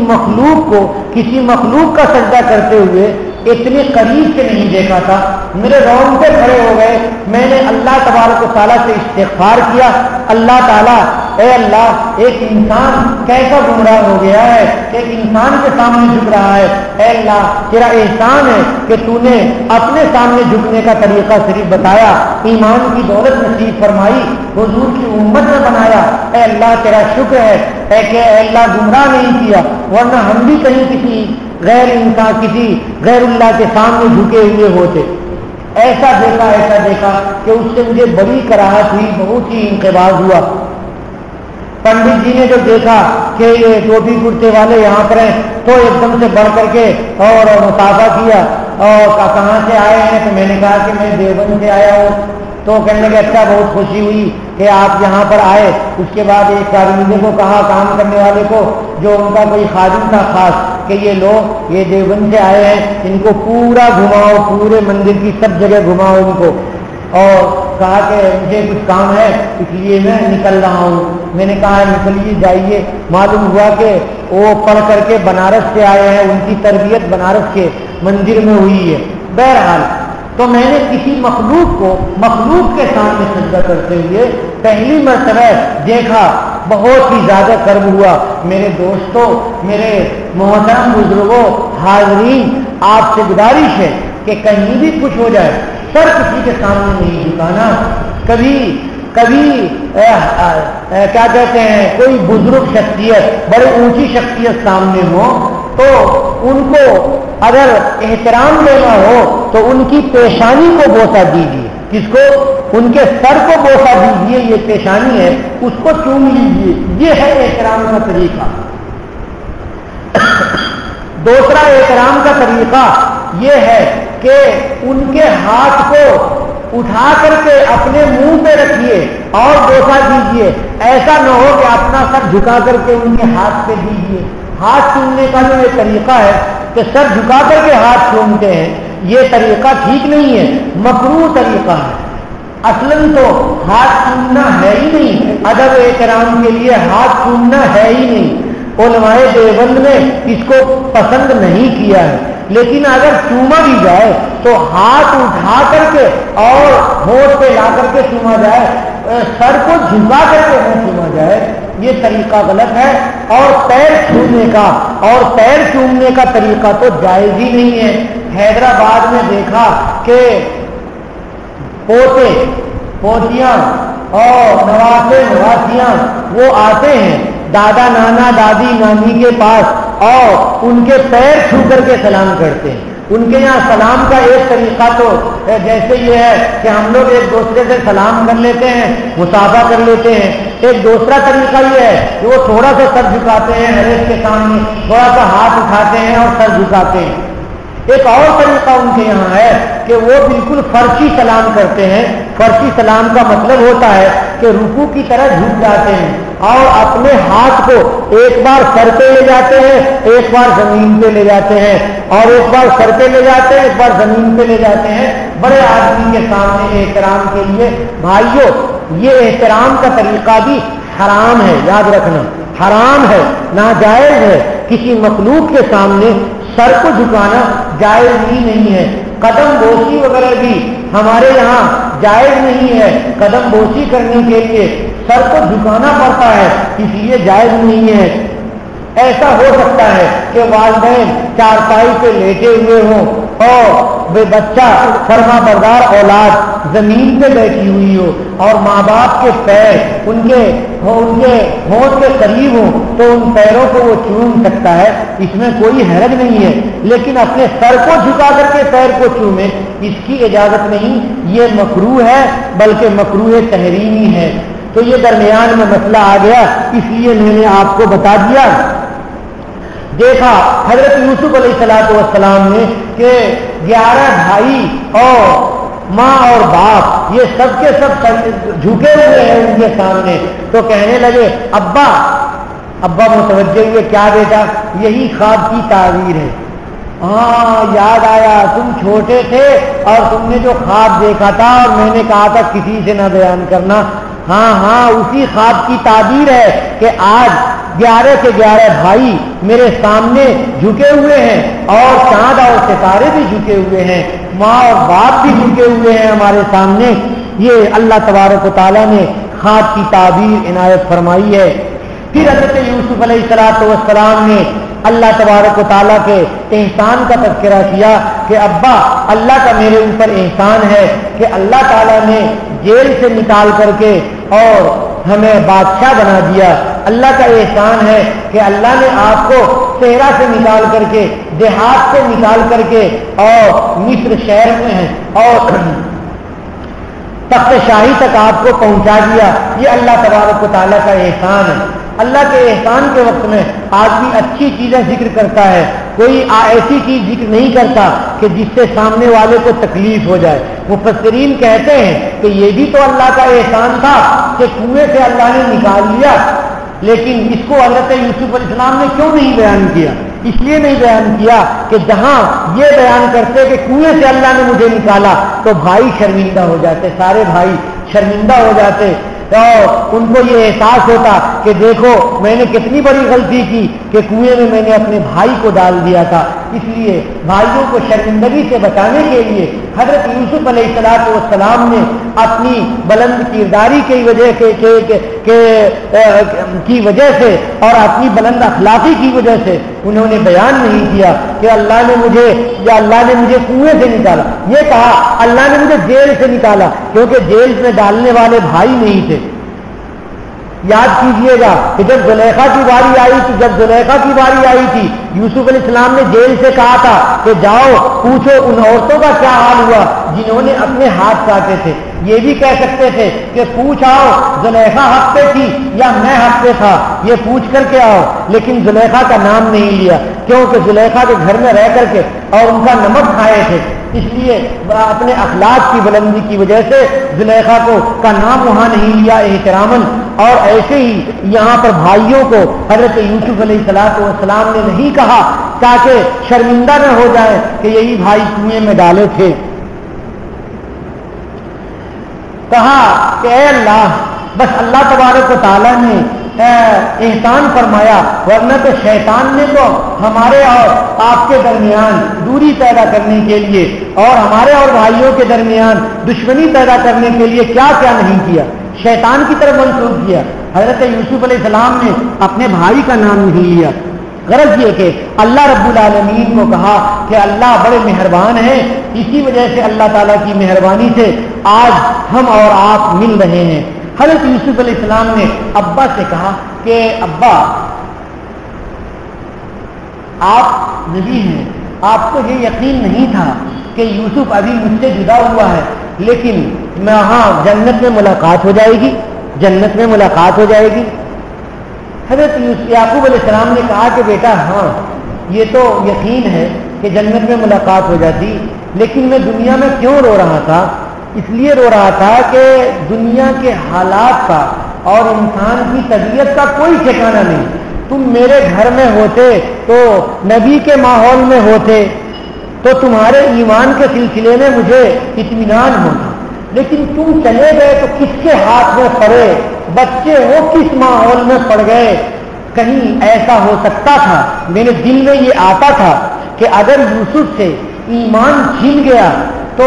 مخلوق کا سجدہ کرتے ہوئے اتنے قریب سے نہیں دیکھا تھا، میرے رونگٹے کھڑے ہو گئے۔ میں نے اللہ تبارک و تعالیٰ سے استغفار کیا، اللہ تعالیٰ اے اللہ ایک انسان کیسا گمراہ ہو گیا ہے، ایک انسان کے سامنے جھک رہا ہے، اے اللہ تیرا احسان ہے کہ تو نے اپنے سامنے جھکنے کا طریقہ صرف بتایا، ایمان کی دولت نصیب فرمائی، حضور کی امت میں بنایا، اے اللہ تیرا شکر ہے کہ اے اللہ گمراہ نہیں کیا، ورنہ ہم بھی کہیں کسی غیر انسان کسی غیر اللہ کے سامنے جھکے ہوئے ہوتے۔ ایسا دیکھا کہ اس سے مجھے بڑی کراہت ہوئی، بہت ہی انقباض ہوا۔ پنڈت جی نے جو دیکھا کہ یہ ٹوپی کرتے والے یہاں پر ہیں تو ایک دم سے بڑھ کر کے اور مصافحہ کیا، اور کہاں سے آئے ہیں؟ تو میں نے کہا کہ میں دیوبند سے آیا ہوں۔ تو کہنے لگے اچھا، بہت خوشی ہوئی کہ آپ یہاں پر آئے۔ اس کے بعد ایک کارندے کو کہا، کام کرنے والے کو جو ان کا کوئی خادم تھا خاص، کہ یہ لوگ یہ دیوبند سے آئے ہیں، ان کو پورا گھماؤ، پورے مندر کی سب جگہ گھماؤ ان کو۔ اور کہا کہ مجھے کچھ کام ہے اس لیے میں نکل رہا ہوں۔ میں نے کہا نکلیے جائیے۔ معلوم ہوا کہ وہ پڑھ کر کے بنارس سے آئے ہیں، ان کی تربیت بنارس کے مندر میں ہوئی ہے۔ بہرحال تو میں نے کسی مخلوق کے سامنے سجدہ کرتے ہوئے پہلی مرتبہ دیکھا، بہت ہی زیادہ کرب ہوا۔ میرے دوستوں، میرے محترم بزرگوں، حاضرین، آپ سے گزارش ہے کہ کہیں بھی کچھ ہو جائے سر کسی کے سامنے نہیں جھکانا۔ کبھی کیا کہتے ہیں، کوئی بزرگ شخصیت، بڑی اونچی شخصیت سامنے ہو تو ان کو اگر احترام دینا ہو تو ان کی پیشانی کو بوسہ دیجیے۔ کس کو؟ ان کے سر کو بوسہ دیجیے، یہ پیشانی ہے، اس کو چوم لیجیے، یہ ہے احترام کا طریقہ۔ دوسرا احترام کا طریقہ یہ ہے کہ ان کے ہاتھ کو اٹھا کر کے اپنے منہ پہ رکھیے اور بوسہ دیجیے۔ ایسا نہ ہو کہ اپنا سر جھکا کر کے ان کے ہاتھ پہ دیجیے۔ ہاتھ چومنے کا جو یہ طریقہ ہے کہ سر جھکا کر کے ہاتھ چومتے ہیں، یہ طریقہ ٹھیک نہیں ہے، مکروہ طریقہ ہے۔ اصلاً تو ہاتھ چومنا ہے ہی نہیں، ادب احترام کے لیے ہاتھ چومنا ہے ہی نہیں۔ علماء دیوبند نے اس کو پسند نہیں کیا ہے، لیکن اگر چوما بھی جائے تو ہاتھ اٹھا کر کے اور ہونٹ پہ لا کر کے چوما جائے، سر کو جھکا کر کے نہ چوما جائے، یہ طریقہ غلط ہے۔ اور پیر چومنے کا طریقہ تو جائز ہی نہیں ہے۔ حیدرآباد میں دیکھا کہ پوتے پوتیاں اور نواسے نواسیاں وہ آتے ہیں دادا نانا دادی نانی کے پاس اور ان کے پیر چھو کر کے سلام کرتے ہیں۔ ان کے یہاں سلام کا ایک طریقہ تو جیسے یہ ہے کہ ہم لوگ ایک دوسرے سے سلام کر لیتے ہیں، مصافحہ کر لیتے ہیں۔ ایک دوسرا طریقہ یہ ہے کہ وہ تھوڑا سا سر جھکاتے ہیں، ہر ایک کے سامنے تھوڑا سا ہاتھ اٹھاتے ہیں اور سر جھکاتے ہیں۔ ایک اور طریقہ ان کے یہاں ہے کہ وہ بالکل فرشی سلام کرتے ہیں۔ فرشی سلام کا مطلب ہوتا ہے کہ رکوع کی طرح جھک جاتے ہیں اور اپنے ہاتھ کو ایک بار سر پہ لے جاتے ہیں، ایک بار زمین پہ لے جاتے ہیں، اور ایک بار سر پہ لے جاتے ہیں، ایک بار زمین پہ لے جاتے ہیں، بڑے آدمی کے سامنے احترام کے لیے۔ بھائیوں، یہ احترام کا طریقہ بھی حرام ہے، یاد رکھنا، حرام ہے، ناجائز ہے۔ کسی مخلوق کے سامنے سر کو جھکانا جائز ہی نہیں ہے۔ قدم بوسی وغیرہ بھی ہمارے یہاں جائز نہیں ہے۔ قدم بوسی کرنے کے لیے سر کو جھکانا پڑتا ہے، اس لیے جائز نہیں ہے۔ ایسا ہو سکتا ہے کہ والدین چارپائی پہ لیٹے ہوئے ہوں اور بے بچہ فرما بردار اولاد زمین پہ بیٹھی ہوئی ہو اور ماں باپ کے پیر ان کے ہونٹ کے قریب ہوں تو ان پیروں کو وہ چوم سکتا ہے، اس میں کوئی حرج نہیں ہے۔ لیکن اپنے سر کو جھکا کر کے پیر کو چومے، اس کی اجازت نہیں، یہ مکروہ ہے، بلکہ مکروہ تحریمی ہے۔ تو یہ درمیان میں مسئلہ آ گیا، اس لیے میں نے آپ کو بتا دیا۔ دیکھا حضرت یوسف علیہ السلام نے کہ 11 بھائی اور ماں اور باپ یہ سب کے سب جھکے ہوئے ہیں ان کے سامنے، تو کہنے لگے ابا متوجہ ہوئے، کیا بیٹا؟ یہی خواب کی تعبیر ہے۔ ہاں یاد آیا، تم چھوٹے تھے اور تم نے جو خواب دیکھا تھا اور میں نے کہا تھا کسی سے نہ بیان کرنا، ہاں اسی خواب کی تعبیر ہے کہ آج 11 کے 11 بھائی میرے سامنے جھکے ہوئے ہیں اور چاند اور ستارے بھی جھکے ہوئے ہیں، ماں اور باپ بھی جھکے ہوئے ہیں ہمارے سامنے۔ یہ اللہ تبارک و تعالیٰ نے خواب کی تعبیر عنایت فرمائی ہے۔ پھر حضرت یوسف علیہ السلام نے اللہ تبارک و تعالیٰ کے احسان کا تذکرہ کیا کہ ابا اللہ کا میرے اوپر احسان ہے کہ اللہ تعالیٰ نے جیل سے نکال کر کے اور ہمیں بادشاہ بنا دیا۔ اللہ کا احسان ہے کہ اللہ نے آپ کو صحرا سے نکال کر کے، دیہات سے نکال کر کے اور مصر شہر میں اور تخت شاہی تک آپ کو پہنچا دیا۔ یہ اللہ تبارک و تعالیٰ کا احسان ہے۔ اللہ کے احسان کے وقت میں آدمی اچھی چیزیں ذکر کرتا ہے، کوئی ایسی چیز ذکر نہیں کرتا کہ جس سے سامنے والے کو تکلیف ہو جائے۔ مفسرین کہتے ہیں کہ یہ بھی تو اللہ کا احسان تھا کہ کنویں سے اللہ نے نکال لیا، لیکن اس کو حضرت یوسف علیہ السلام نے کیوں نہیں بیان کیا؟ اس لیے نہیں بیان کیا کہ جہاں یہ بیان کرتے کہ کنویں سے اللہ نے مجھے نکالا تو بھائی شرمندہ ہو جاتے، سارے بھائی شرمندہ ہو جاتے اور ان کو یہ احساس ہوتا کہ دیکھو میں نے کتنی بڑی غلطی کی کہ کنویں میں میں نے اپنے بھائی کو ڈال دیا تھا۔ اس لیے بھائیوں کو شرمندگی سے بچانے کے لیے حضرت یوسف علیہ السلام نے اپنی بلند کرداری کی وجہ سے اور اپنی بلند اخلاقی کی وجہ سے انہوں نے بیان نہیں کیا کہ اللہ نے مجھے کنویں سے نکالا، یہ کہا اللہ نے مجھے جیل سے نکالا، کیونکہ جیل میں ڈالنے والے بھائی نہیں تھے۔ یاد کیجئے گا کہ جب زلیخا کی باری آئی تھی یوسف علیہ السلام نے جیل سے کہا تھا کہ جاؤ پوچھو ان عورتوں کا کیا حال ہوا جنہوں نے اپنے ہاتھ کاٹے تھے۔ یہ بھی کہہ سکتے تھے کہ پوچھ آؤ زلیخا حق پہ تھی یا میں حق پہ تھا، یہ پوچھ کر کے آؤ، لیکن زلیخا کا نام نہیں لیا کیونکہ زلیخا کے گھر میں رہ کر کے اور ان کا نمک کھائے تھے، اس لیے اپنے اخلاق کی بلندی کی وجہ سے زلیخا کا نام وہاں نہیں لیا احتراماً۔ اور ایسے ہی یہاں پر بھائیوں کو حضرت یوسف علیہ السلام نے نہیں کہا تاکہ شرمندہ نہ ہو جائے کہ یہی بھائی کنویں میں ڈالے تھے، کہا کہ اے اللہ بس اللہ تبارک و تعالیٰ نے احسان فرمایا، ورنہ تو شیطان نے تو ہمارے اور آپ کے درمیان دوری پیدا کرنے کے لیے اور ہمارے اور بھائیوں کے درمیان دشمنی پیدا کرنے کے لیے کیا کیا نہیں کیا، شیطان کی طرف منسوخ کیا۔ حضرت یوسف علیہ السلام نے اپنے بھائی کا نام نہیں لیا، غرض یہ کہ اللہ رب العالمین کو کہا کہ اللہ بڑے مہربان ہیں، اسی وجہ سے اللہ تعالیٰ کی مہربانی سے آج ہم اور آپ مل رہے ہیں۔ حضرت یوسف علیہ السلام نے ابا سے کہا کہ ابا آپ نبی ہیں، آپ کو یہ یقین نہیں تھا کہ یوسف ابھی مجھ سے جدا ہوا ہے، لیکن ہاں جنت میں ملاقات ہو جائے گی، جنت میں ملاقات ہو جائے گی۔ حضرت یعقوب علیہ السلام نے کہا کہ بیٹا ہاں یہ تو یقین ہے کہ جنت میں ملاقات ہو جاتی، لیکن میں دنیا میں کیوں رو رہا تھا؟ اس لیے رو رہا تھا کہ دنیا کے حالات کا اور انسان کی طبیعت کا کوئی ٹھکانہ نہیں۔ تم میرے گھر میں ہوتے تو نبی کے ماحول میں ہوتے تو تمہارے ایمان کے سلسلے میں مجھے اطمینان ہوتا، لیکن تم چلے گئے تو کس کے ہاتھ میں پڑے، بچے وہ کس ماحول میں پڑ گئے۔ کہیں ایسا ہو سکتا تھا، میرے دل میں یہ آتا تھا کہ اگر یوسف سے ایمان چھین گیا تو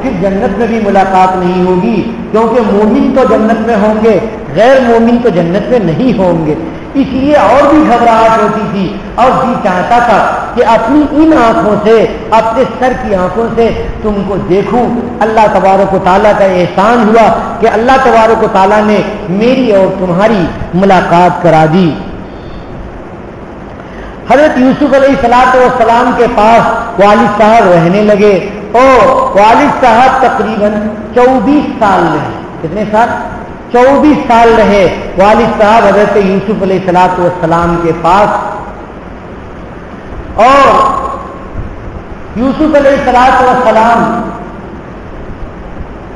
پھر جنت میں بھی ملاقات نہیں ہوگی، کیونکہ مومن تو جنت میں ہوں گے، غیر مومن تو جنت میں نہیں ہوں گے۔ اس لیے اور بھی گھبراہٹ ہوتی تھی اور جی چاہتا تھا کہ اپنی ان آنکھوں سے، اپنے سر کی آنکھوں سے تم کو دیکھوں۔ اللہ تبارک و تعالیٰ کا احسان ہوا کہ اللہ تبارک و تعالیٰ نے میری اور تمہاری ملاقات کرا دی۔ حضرت یوسف علیہ السلام کے پاس والد صاحب رہنے لگے اور والد صاحب تقریباً 24 سال رہے۔ کتنے سال؟ 24 سال رہے والد صاحب حضرت یوسف علیہ السلام کے پاس، اور یوسف علیہ السلام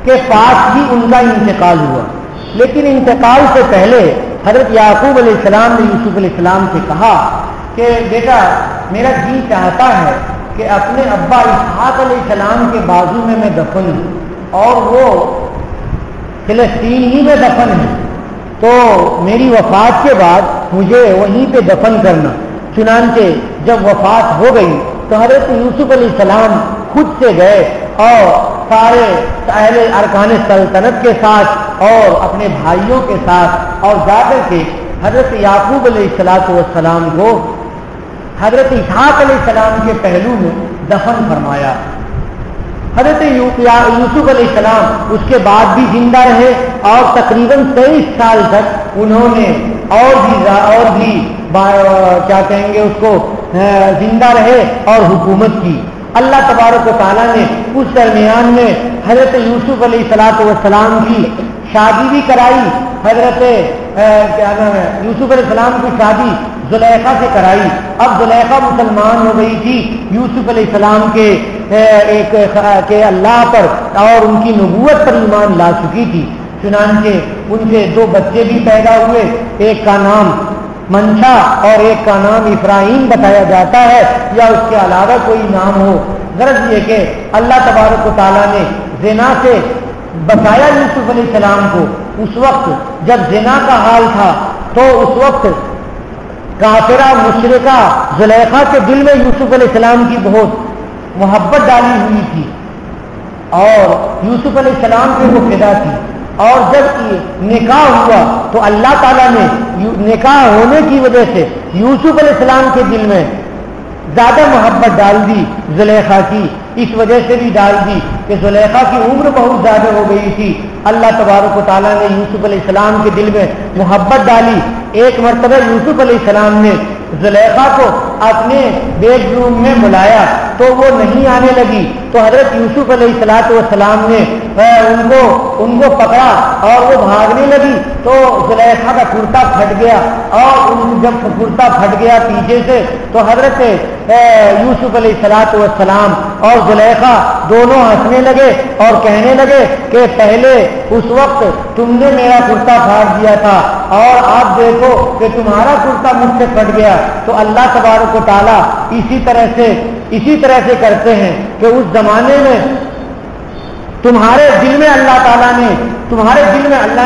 کے پاس ہی ان کا انتقال ہوا۔ لیکن انتقال سے پہلے حضرت یعقوب علیہ السلام نے یوسف علیہ السلام سے کہا کہ بیٹا میرا جی چاہتا ہے کہ اپنے ابا اسحاق علیہ السلام کے بازو میں دفن ہوں، اور وہ فلسطین ہی میں دفن ہے، تو میری وفات کے بعد مجھے وہیں پہ دفن کرنا۔ چنانچہ جب وفات ہو گئی تو حضرت یوسف علیہ السلام خود سے گئے اور سارے اہل ارکان سلطنت کے ساتھ اور اپنے بھائیوں کے ساتھ اور جا کر کے حضرت یعقوب علیہ السلام کو حضرت اسحاق علیہ السلام کے پہلو میں دفن فرمایا. حضرت یوسف علیہ السلام اس کے بعد بھی زندہ رہے اور تقریباً 23 سال تک انہوں نے اور بھی کیا کہیں گے اس کو زندہ رہے اور حکومت کی. اللہ تبارک و تعالیٰ نے اس درمیان میں حضرت یوسف علیہ السلام کی شادی بھی کرائی. حضرت کیا نام ہے یوسف علیہ السلام کی شادی زلیخا سے کرائی. اب زلیخا مسلمان ہو گئی تھی یوسف علیہ السلام کے اللہ پر اور ان کی نبوت پر ایمان لا چکی تھی. چنانچہ ان کے 2 بچے بھی پیدا ہوئے، ایک کا نام منشا اور ایک کا نام ابراہیم بتایا جاتا ہے یا اس کے علاوہ کوئی نام ہو. غرض یہ کہ اللہ تبارک و تعالیٰ نے زنا سے بچایا یوسف علیہ السلام کو. اس وقت جب زنا کا حال تھا تو اس وقت کافرہ مشرکہ زلیخا کے دل میں یوسف علیہ السلام کی بہت محبت ڈالی ہوئی تھی اور یوسف علیہ السلام پہ وہ فدا تھی. اور جب نکاح ہوا تو اللہ تعالیٰ نے نکاح ہونے کی وجہ سے یوسف علیہ السلام کے دل میں زیادہ محبت ڈال دی زلیخا کی. اس وجہ سے بھی ڈال دی کہ زلیخا کی عمر بہت زیادہ ہو گئی تھی. اللہ تبارک و تعالیٰ نے یوسف علیہ السلام کے دل میں محبت ڈالی. ایک مرتبہ یوسف علیہ السلام نے زلیخا کو اپنے بیڈ روم میں بلایا تو وہ نہیں آنے لگی. تو حضرت یوسف علیہ السلام نے ان کو پکڑا اور وہ بھاگنے لگی تو زلیخا کا کرتا پھٹ گیا. اور جب کرتا پھٹ گیا پیچھے سے تو حضرت یوسف علیہ السلام اور زلیخا دونوں ہنسنے لگے اور کہنے لگے کہ پہلے اس وقت تم نے میرا کرتا پھاڑ دیا تھا اور آپ دیکھو کہ تمہارا کرتا مجھ سے پھٹ گیا. تو اللہ تبارک و تعالیٰ اسی طرح سے کرتے ہیں کہ اس زمانے میں تمہارے دل میں اللہ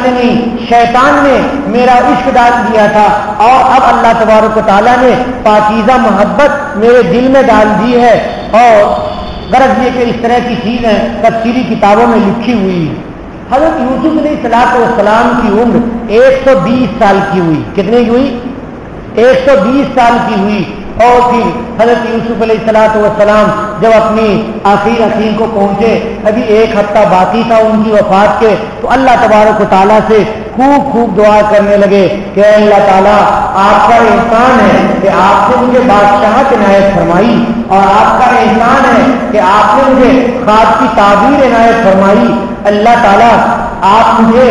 نے نہیں شیطان نے میرا عشق ڈال دیا تھا اور اب اللہ تبارک و تعالیٰ نے پاکیزہ محبت میرے دل میں ڈال دی ہے. اور غرض یہ کہ اس طرح کی چیزیں تفسیری کتابوں میں لکھی ہوئی. حضرت یوسف علیہ السلام کی عمر 120 سال کی ہوئی. کتنے کی ہوئی؟ 120 سال کی ہوئی. اور پھر حضرت یوسف علیہ السلام جب اپنی آخر کو پہنچے، ابھی 1 ہفتہ باقی تھا ان کی وفات کے، تو اللہ تبارک و تعالیٰ سے خوب دعا کرنے لگے کہ اے اللہ تعالیٰ آپ کا احسان ہے کہ آپ نے مجھے بادشاہت عنایت فرمائی اور آپ کا احسان ہے کہ آپ نے مجھے خواب کی تعبیر عنایت فرمائی. اللہ تعالیٰ آپ مجھے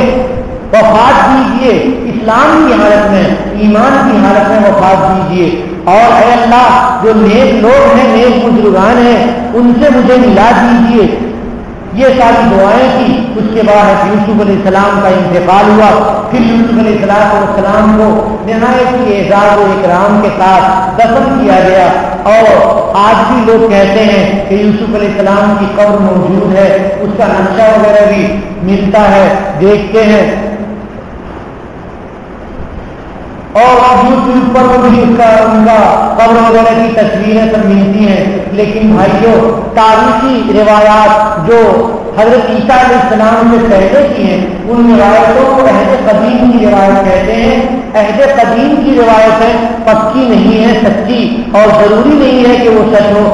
وفات دیجیے اسلام کی حالت میں، ایمان کی حالت میں وفات دیجیے. اور اے اللہ جو نیک لوگ ہیں، نیک بزرگان ہیں، ان سے مجھے ملا دیجیے. یہ ساری دعائیں کی. اس کے بعد یوسف علیہ السلام کا انتقال ہوا. پھر یوسف علیہ السلام کو نہایت ہی اعزاز و اکرام کے ساتھ دفن کیا گیا. اور آج بھی لوگ کہتے ہیں کہ یوسف علیہ السلام کی قبر موجود ہے. اس کا نقشہ وغیرہ بھی ملتا ہے، دیکھتے ہیں. اور یوٹیوب پر بھی ان کا قبر وغیرہ کی تصویریں سب ملتی ہیں. لیکن بھائیوں، تاریخی روایات جو حضرت عیسیٰ علیہ السلام سے پہلے کی ہیں، ان روایتوں کو عہد قدیم کی روایت کہتے ہیں. عہد قدیم کی روایتیں پکی نہیں ہے، سچی، اور ضروری نہیں ہے کہ وہ سچ ہو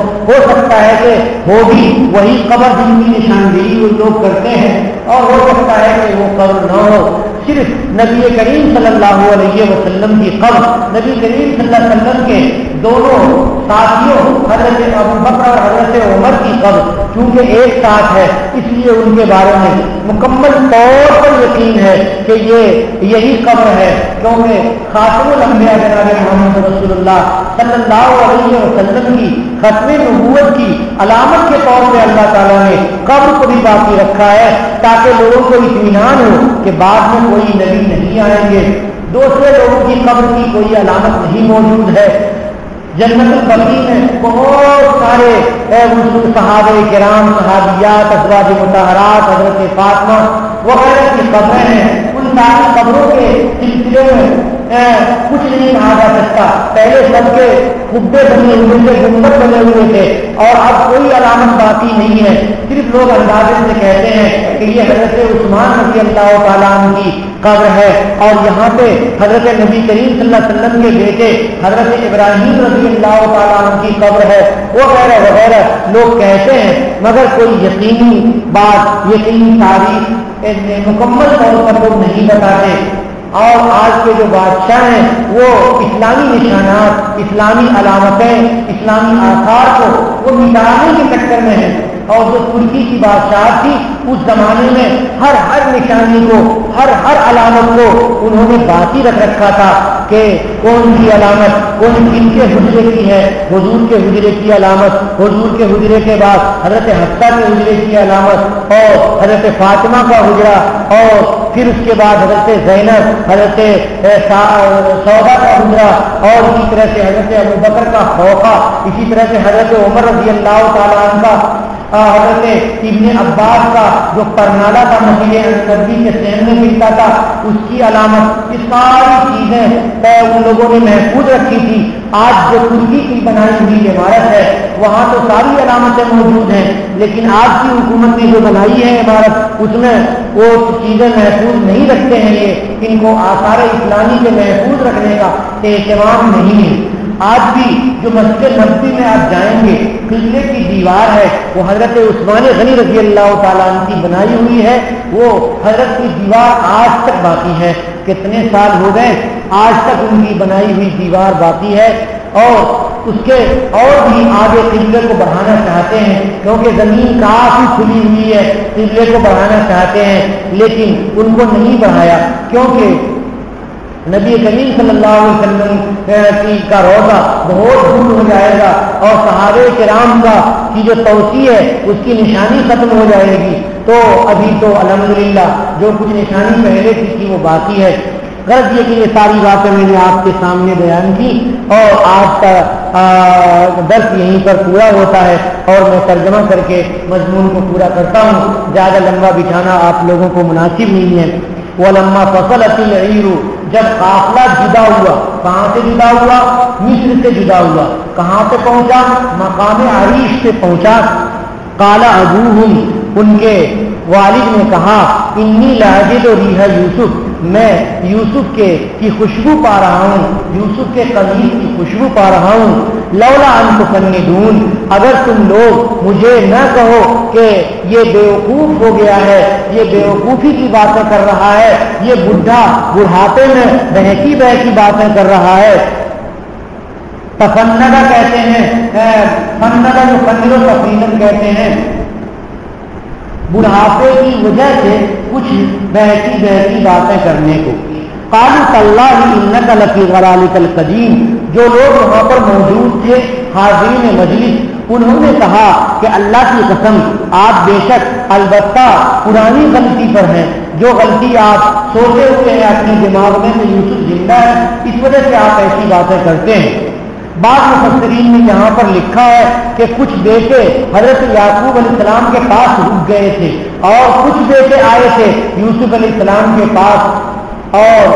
سکتا ہے کہ ہو بھی وہی قبر جن کی نشاندہی وہ لوگ کرتے ہیں، اور ہو سکتا ہے کہ وہ قبر نہ ہو. صرف نبی کریم صلی اللہ علیہ وسلم کی قبر، نبی کریم صلی اللہ علیہ وسلم کے دونوں ساتھیوں حضرت ابو بکر اور حضرت عمر کی قبر چونکہ ایک ساتھ ہے، اس لیے ان کے بارے میں مکمل طور پر یقین ہے کہ یہی قبر ہے. کیونکہ خاتم الانبیاء جناب محمد رسول اللہ صلی اللہ علیہ وسلم کی ختم نبوت کی علامت کے طور پہ اللہ تعالیٰ نے قبر کو بھی باقی رکھا ہے تاکہ لوگوں کو اطمینان ہو کہ بعد میں کوئی نبی نہیں آئیں گے. دوسرے لوگوں کی قبر کی کوئی علامت نہیں موجود ہے. جنت البقیع میں بہت سارے صحابہ کرام، صحابیات، ازواج مطہرات، حضرت فاطمہ وغیرہ کی قبریں ہیں. ان ساری قبروں کے سلسلے میں کچھ نہیں کہا جا سکتا. پہلے سب کے خبے بنے ہوئے تھے، گنبد بنے ہوئے تھے اور اب کوئی علامت باقی نہیں ہے. صرف لوگ اندازے سے کہتے ہیں کہ یہ حضرت عثمان رضی اللہ تعالیٰ عنہ کی قبر ہے اور یہاں پہ حضرت نبی کریم صلی اللہ علیہ وسلم کے بیٹے حضرت ابراہیم رضی اللہ تعالیٰ عنہ کی قبر ہے وغیرہ وغیرہ لوگ کہتے ہیں، مگر کوئی یقینی بات، یقینی تاریخ مکمل طور پر لوگ نہیں بتاتے. اور آج کے جو بادشاہ ہیں وہ اسلامی نشانات، اسلامی علامتیں، اسلامی آثار کو وہ مٹانے کے چکر میں ہیں. اور جو ترکی کی بادشاہ تھی اس زمانے میں ہر نشانی کو، ہر علامت کو انہوں نے باقی رکھ رکھا تھا کہ کون سی علامت کن کے حجرے کی ہے. حضور کے حجرے کی علامت، حضور کے حجرے کے بعد حضرت حفصہ کے حجرے کی علامت اور حضرت فاطمہ کا حجرا، اور پھر اس کے بعد حضرت زینب، حضرت سودا کا حجرا، اور اسی طرح سے حضرت ابوبکر کا خوفہ، اسی طرح سے حضرت عمر رضی اللہ تعالیٰ عنہ کا، حضرت ابن عباس کا جو پرنالا کا مسیح نبی کے سین میں ملتا تھا اس کی علامت. یہ ساری چیزیں ان لوگوں نے محفوظ رکھی تھی. آج جو ترکی کی بنائی ہوئی عمارت ہے وہاں تو ساری علامتیں موجود ہیں، لیکن آج کی حکومت نے جو بنائی ہے عمارت اس میں وہ چیزیں محفوظ نہیں رکھتے ہیں. یہ ان کو آثار اسلامی کے محفوظ رکھنے کا اہتمام نہیں ہے. آج بھی جو مسجد نبوی میں آپ جائیں گے قبلے کی دیوار ہے وہ حضرت عثمان غنی رضی اللہ تعالیٰ عنہ کی بنائی ہوئی ہے. وہ حضرت کی دیوار آج تک باقی ہے. کتنے سال ہو گئے آج تک ان کی بنائی ہوئی دیوار باقی ہے. اور اس کے اور بھی آگے قبلے کو بڑھانا چاہتے ہیں کیونکہ زمین کافی کھلی ہوئی ہے، قبلے کو بڑھانا چاہتے ہیں لیکن ان کو نہیں بڑھایا کیونکہ نبی کریم صلی اللہ علیہ وسلم کا روضہ بہت دور ہو جائے گا اور صحابہ کرام کا کی جو توسیع ہے اس کی نشانی ختم ہو جائے گی. تو ابھی تو الحمدللہ جو کچھ نشانی پہلے کی وہ باقی ہے. غرض یہ کہ یہ ساری باتیں میں نے آپ کے سامنے بیان کی اور آج کا درس یہیں پر پورا ہوتا ہے اور میں ترجمہ کر کے مضمون کو پورا کرتا ہوں. زیادہ لمبا بٹھانا آپ لوگوں کو مناسب نہیں ہے. وَلَمَّا فَصَلَتِ الْعِيرُ جب قافلہ جدا ہوا، کہاں سے جدا ہوا؟ مصر سے جدا ہوا. کہاں سے پہنچا؟ مقام عریش سے پہنچا. قال ابوہم ان کے والد نے کہا انی لاجد ریح یوسف میں یوسف کی خوشبو پا رہا ہوں، یوسف کے قمیص کی خوشبو پا رہا ہوں. لولا ان تفندون اگر تم لوگ مجھے نہ کہو کہ یہ بیوقوف ہو گیا ہے، یہ بیوقوفی کی باتیں کر رہا ہے، یہ بڈھا بڑھاپے میں بہکی باتیں کر رہا ہے. تفندہ کہتے ہیں، فندہ جو فندر و تفریدن کہتے ہیں، بڑھاپے کی وجہ سے کچھ بہتی باتیں کرنے کو. قالوا تاللہ انک لفی ضلالک القدیم جو لوگ وہاں پر موجود تھے حاضرین مجلس انہوں نے کہا کہ اللہ کی قسم آپ بے شک البتہ پرانی غلطی پر ہیں. جو غلطی آپ سوچے ہوئے ہیں اپنے دماغ میں کہ یوسف زندہ ہے اس وجہ سے آپ ایسی باتیں کرتے ہیں. بعض مفسرین نے یہاں پر لکھا ہے کہ کچھ بیٹے حضرت یعقوب علیہ السلام کے پاس رک گئے تھے اور کچھ بیٹے آئے تھے یوسف علیہ السلام کے پاس اور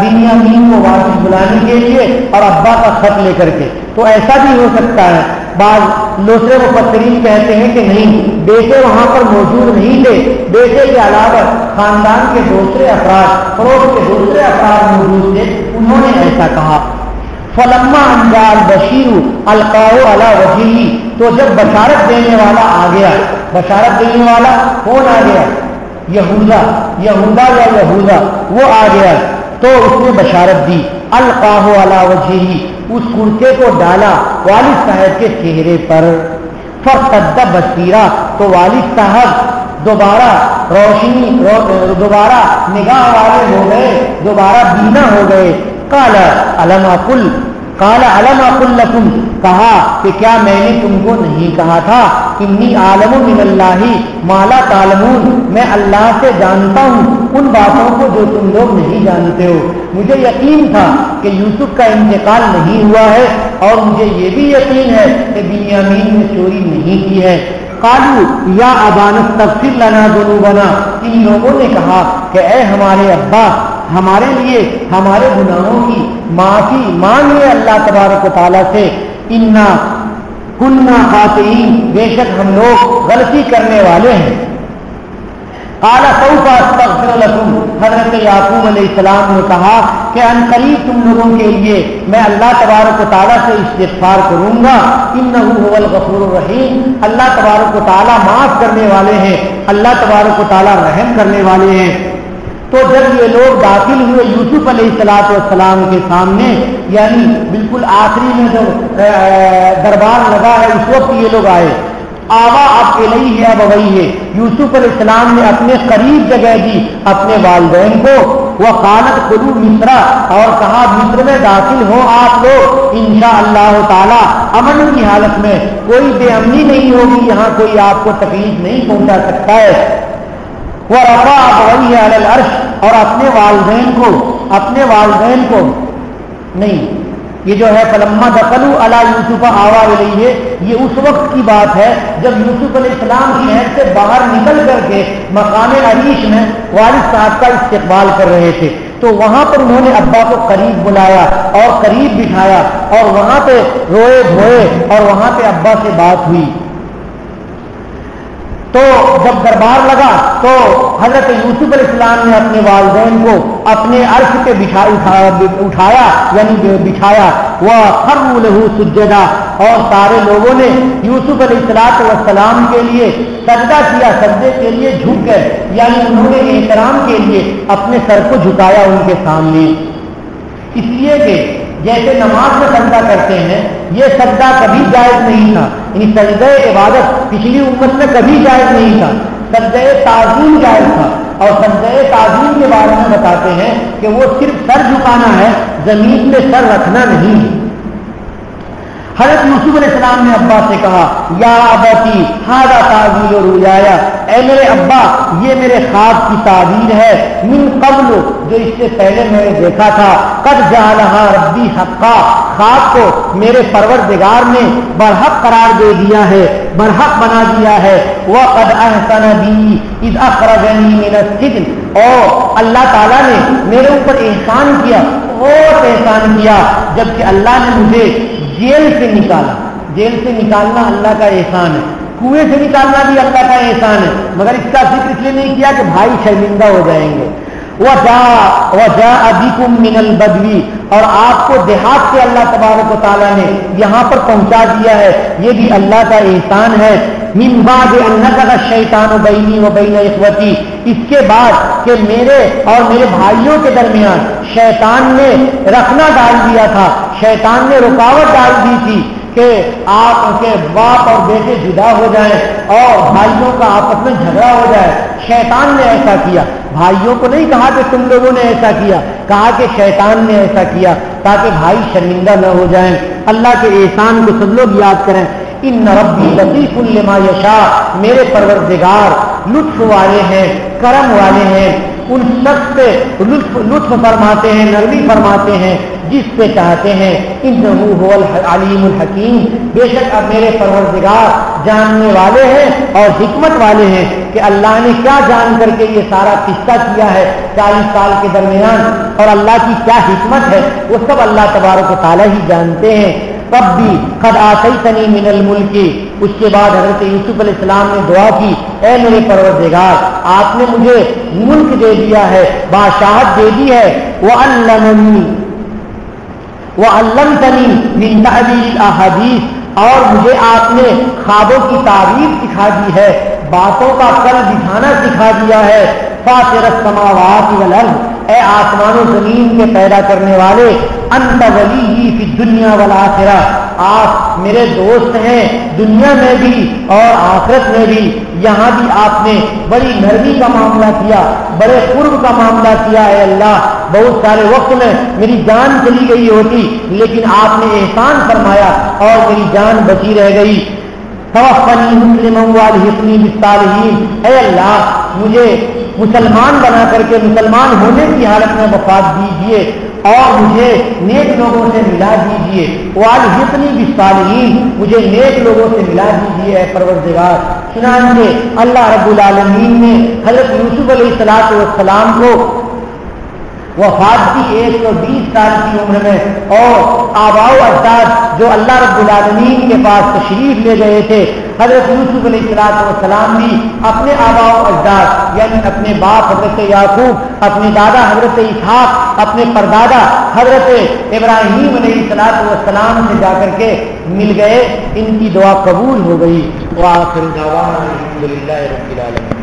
بنیامین کو واپس بلانے کے لیے اور ابا کا خط لے کر کے. تو ایسا بھی ہو سکتا ہے. بعض دوسرے مفسرین کہتے ہیں کہ نہیں، بیٹے وہاں پر موجود نہیں تھے، بیٹے کے علاوہ خاندان کے دوسرے افراد، پڑوس کے دوسرے افراد موجود تھے، انہوں نے ایسا کہا. فلما انجال بشیر القاؤ علی وجہی تو جب بشارت دینے والا آ گیا، بشارت دینے والا کون آ گیا؟ یہوذا یا یہوذا وہ آ گیا تو اس نے بشارت دی. القاہ علی وجہی اس کرتے کو ڈالا والد صاحب کے چہرے پر. فرتد بصیرا تو والد صاحب دوبارہ روشنی دوبارہ نگاہ والے ہو گئے، دوبارہ بینا ہو گئے. قال الم اقل لکم کہا کہ کیا میں نے تم کو نہیں کہا تھا انی عالم من اللہ ما لا تعلمون میں اللہ سے جانتا ہوں ان باتوں کو جو تم لوگ نہیں جانتے ہو. مجھے یقین تھا کہ یوسف کا انتقال نہیں ہوا ہے اور مجھے یہ بھی یقین ہے کہ بنیامین نے چوری نہیں کی ہے. قالوا یا ابانا استغفر لنا ذنوبنا ان لوگوں نے کہا کہ اے ہمارے ابا ہمارے لیے ہمارے گناہوں کی معافی مانگے اللہ تبارک و تعالیٰ سے. انا کننا خاطئین، بے شک ہم لوگ غلطی کرنے والے ہیں. قال سوف استغفر لكم، حضرت یعقوب علیہ السلام نے کہا کہ ان قریب تم لوگوں کے لیے میں اللہ تبارک و تعالیٰ سے استغفار کروں گا. انہ هو الغفور الرحیم، اللہ تبارک و تعالیٰ معاف کرنے والے ہیں، اللہ تبارک و تعالیٰ رحم کرنے والے ہیں. تو جب یہ لوگ داخل ہوئے یوسف علیہ السلام کے سامنے، یعنی بالکل آخری میں جب دربار لگا ہے اس وقت یہ لوگ آئے. آوا اب الیہ ہے وہی ہے، یوسف علیہ السلام نے اپنے قریب جگہ دی اپنے والدین کو. وہ قالت خلو مصر، اور کہا مصر میں داخل ہو آپ لوگ انشاءاللہ تعالی امن کی حالت میں، کوئی بے امنی نہیں ہوگی، یہاں کوئی آپ کو تکلیف نہیں پہنچا سکتا ہے. وہ رفع ابویہ علی العرش، اور اپنے والدین کو نہیں، یہ جو ہے فلما دخلوا علی یوسف آوا الیہ، یہ اس وقت کی بات ہے جب یوسف علیہ السلام شہر سے باہر نکل کر کے مقام عریش میں والد صاحب کا استقبال کر رہے تھے. تو وہاں پر انہوں نے ابا کو قریب بلایا اور قریب بٹھایا اور وہاں پہ روئے دھوئے اور وہاں پہ ابا سے بات ہوئی. تو جب دربار لگا تو حضرت یوسف علیہ السلام نے اپنے والدین کو اپنے عرش پہ اٹھایا یعنی بٹھایا. وَخَرُّوا لَهُ سُجَّدًا، اور سارے لوگوں نے یوسف علیہ السلام کے لیے سجدہ کیا، سجدے کے لیے جھک گئے، یعنی انہوں نے احترام کے لیے اپنے سر کو جھکایا ان کے سامنے. اس لیے کہ جیسے نماز میں سجدہ کرتے ہیں، یہ سجدہ کبھی جائز نہیں تھا، یعنی سجدہ عبادت پچھلی امت میں کبھی جائز نہیں تھا، سجدہ تعظیم جائز تھا. اور سجدہ تعظیم کے بارے میں بتاتے ہیں کہ وہ صرف سر جھکانا ہے، زمین پہ سر رکھنا نہیں ہے. حضرت یوسف علیہ السلام نے ابا سے کہا یا ابتی ھذا تعبیر رؤیایا، اے میرے ابا یہ میرے خواب کی تعبیر ہے، من قبل جو اس سے پہلے میں نے دیکھا تھا، قد جعلھا ربی حقا، خواب کو میرے پروردگار نے برحق قرار دے دیا ہے، برحق بنا دیا ہے. وقد احسن بی اذ اخرجنی من السجن، اور اللہ تعالیٰ نے میرے اوپر احسان کیا، بہت احسان کیا جبکہ اللہ نے مجھے جیل سے نکالا. جیل سے نکالنا اللہ کا احسان ہے، کنویں سے نکالنا بھی اللہ کا احسان ہے، مگر اس کا ذکر اس لیے نہیں کیا کہ بھائی شرمندہ ہو جائیں گے. وَجَاءَ بِكُم مِّنَ الْبَدْوِ، اور آپ کو دیہات سے اللہ تبارک و تعالیٰ نے یہاں پر پہنچا دیا ہے، یہ بھی اللہ کا احسان ہے. مِن بَعْدِ أَن نَزَغَ الشَّيْطَانُ بَيْنِي وَبَيْنَ إِخْوَتِي، اس کے بعد کہ میرے اور میرے بھائیوں کے درمیان شیطان نے رکھنا ڈال دیا تھا، شیطان نے رکاوٹ ڈال دی تھی کہ آپ کے باپ اور بیٹے جدا ہو جائیں اور بھائیوں کا آپس میں جھگڑا ہو جائے. شیطان نے ایسا کیا، بھائیوں کو نہیں کہا کہ تم لوگوں نے ایسا کیا، کہا کہ شیطان نے ایسا کیا تاکہ بھائی شرمندہ نہ ہو جائیں. اللہ کے احسان کو سب لوگ یاد کریں. ان ربی لطیف لما یشاء، میرے پروردگار لطف والے ہیں، کرم والے ہیں، ان شخص پہ لطف فرماتے ہیں، نرمی فرماتے ہیں جس پہ چاہتے ہیں. انہ هو العلیم الحکیم، بے شک اب میرے پروردگار جاننے والے ہیں اور حکمت والے ہیں کہ اللہ نے کیا جان کر کے یہ سارا قصہ کیا ہے 40 سال کے درمیان، اور اللہ کی کیا حکمت ہے وہ سب اللہ تبارک و تعالیٰ ہی جانتے ہیں. ربی قد آتیتنی من الملک، اس کے بعد حضرت یوسف علیہ السلام نے دعا کی، اے میرے پروردگار آپ نے مجھے ملک دے دیا ہے، بادشاہت دے دی ہے. وعلمتنی من تعبیر الاحادیث، اور مجھے آپ نے خوابوں کی تعبیر سکھا دی ہے، باتوں کا کل بٹھانا سکھا دیا ہے. فاطر السماوات والارض، اے آسمان و زمین کے پیدا کرنے والے، انت ولی فی الدنیا والآخرہ، آپ میرے دوست ہیں دنیا میں بھی اور آخرت میں بھی. یہاں بھی آپ نے بڑی نرمی کا معاملہ کیا، بڑے قرب کا معاملہ کیا. اے اللہ بہت سارے وقت میں میری جان چلی گئی ہوتی لیکن آپ نے احسان فرمایا اور میری جان بچی رہ گئی. توفنی مسلما والحقنی بالصالحین، اے اللہ مجھے مسلمان بنا کر کے مسلمان ہونے کی حالت میں وفات دیجیے اور مجھے نیک لوگوں سے ملا دیجیے. والحقنی بالصالحین، مجھے نیک لوگوں سے ملا دیجیے اے پروردگار. چنانچہ اللہ رب العالمین نے حضرت یوسف علیہ السلام کو وفات کی 120 سال کی عمر میں، اور آباء و اجداد جو اللہ رب العالمین کے پاس تشریف لے گئے تھے، حضرت یوسف علیہ السلام بھی اپنے آباء و اجداد یعنی اپنے باپ حضرت یعقوب، اپنے دادا حضرت اسحاق، اپنے پردادا حضرت ابراہیم علیہ السلام سے جا کر کے مل گئے، ان کی دعا قبول ہو گئی۔ وآخر دعوانا الحمدللہ رب العالمین۔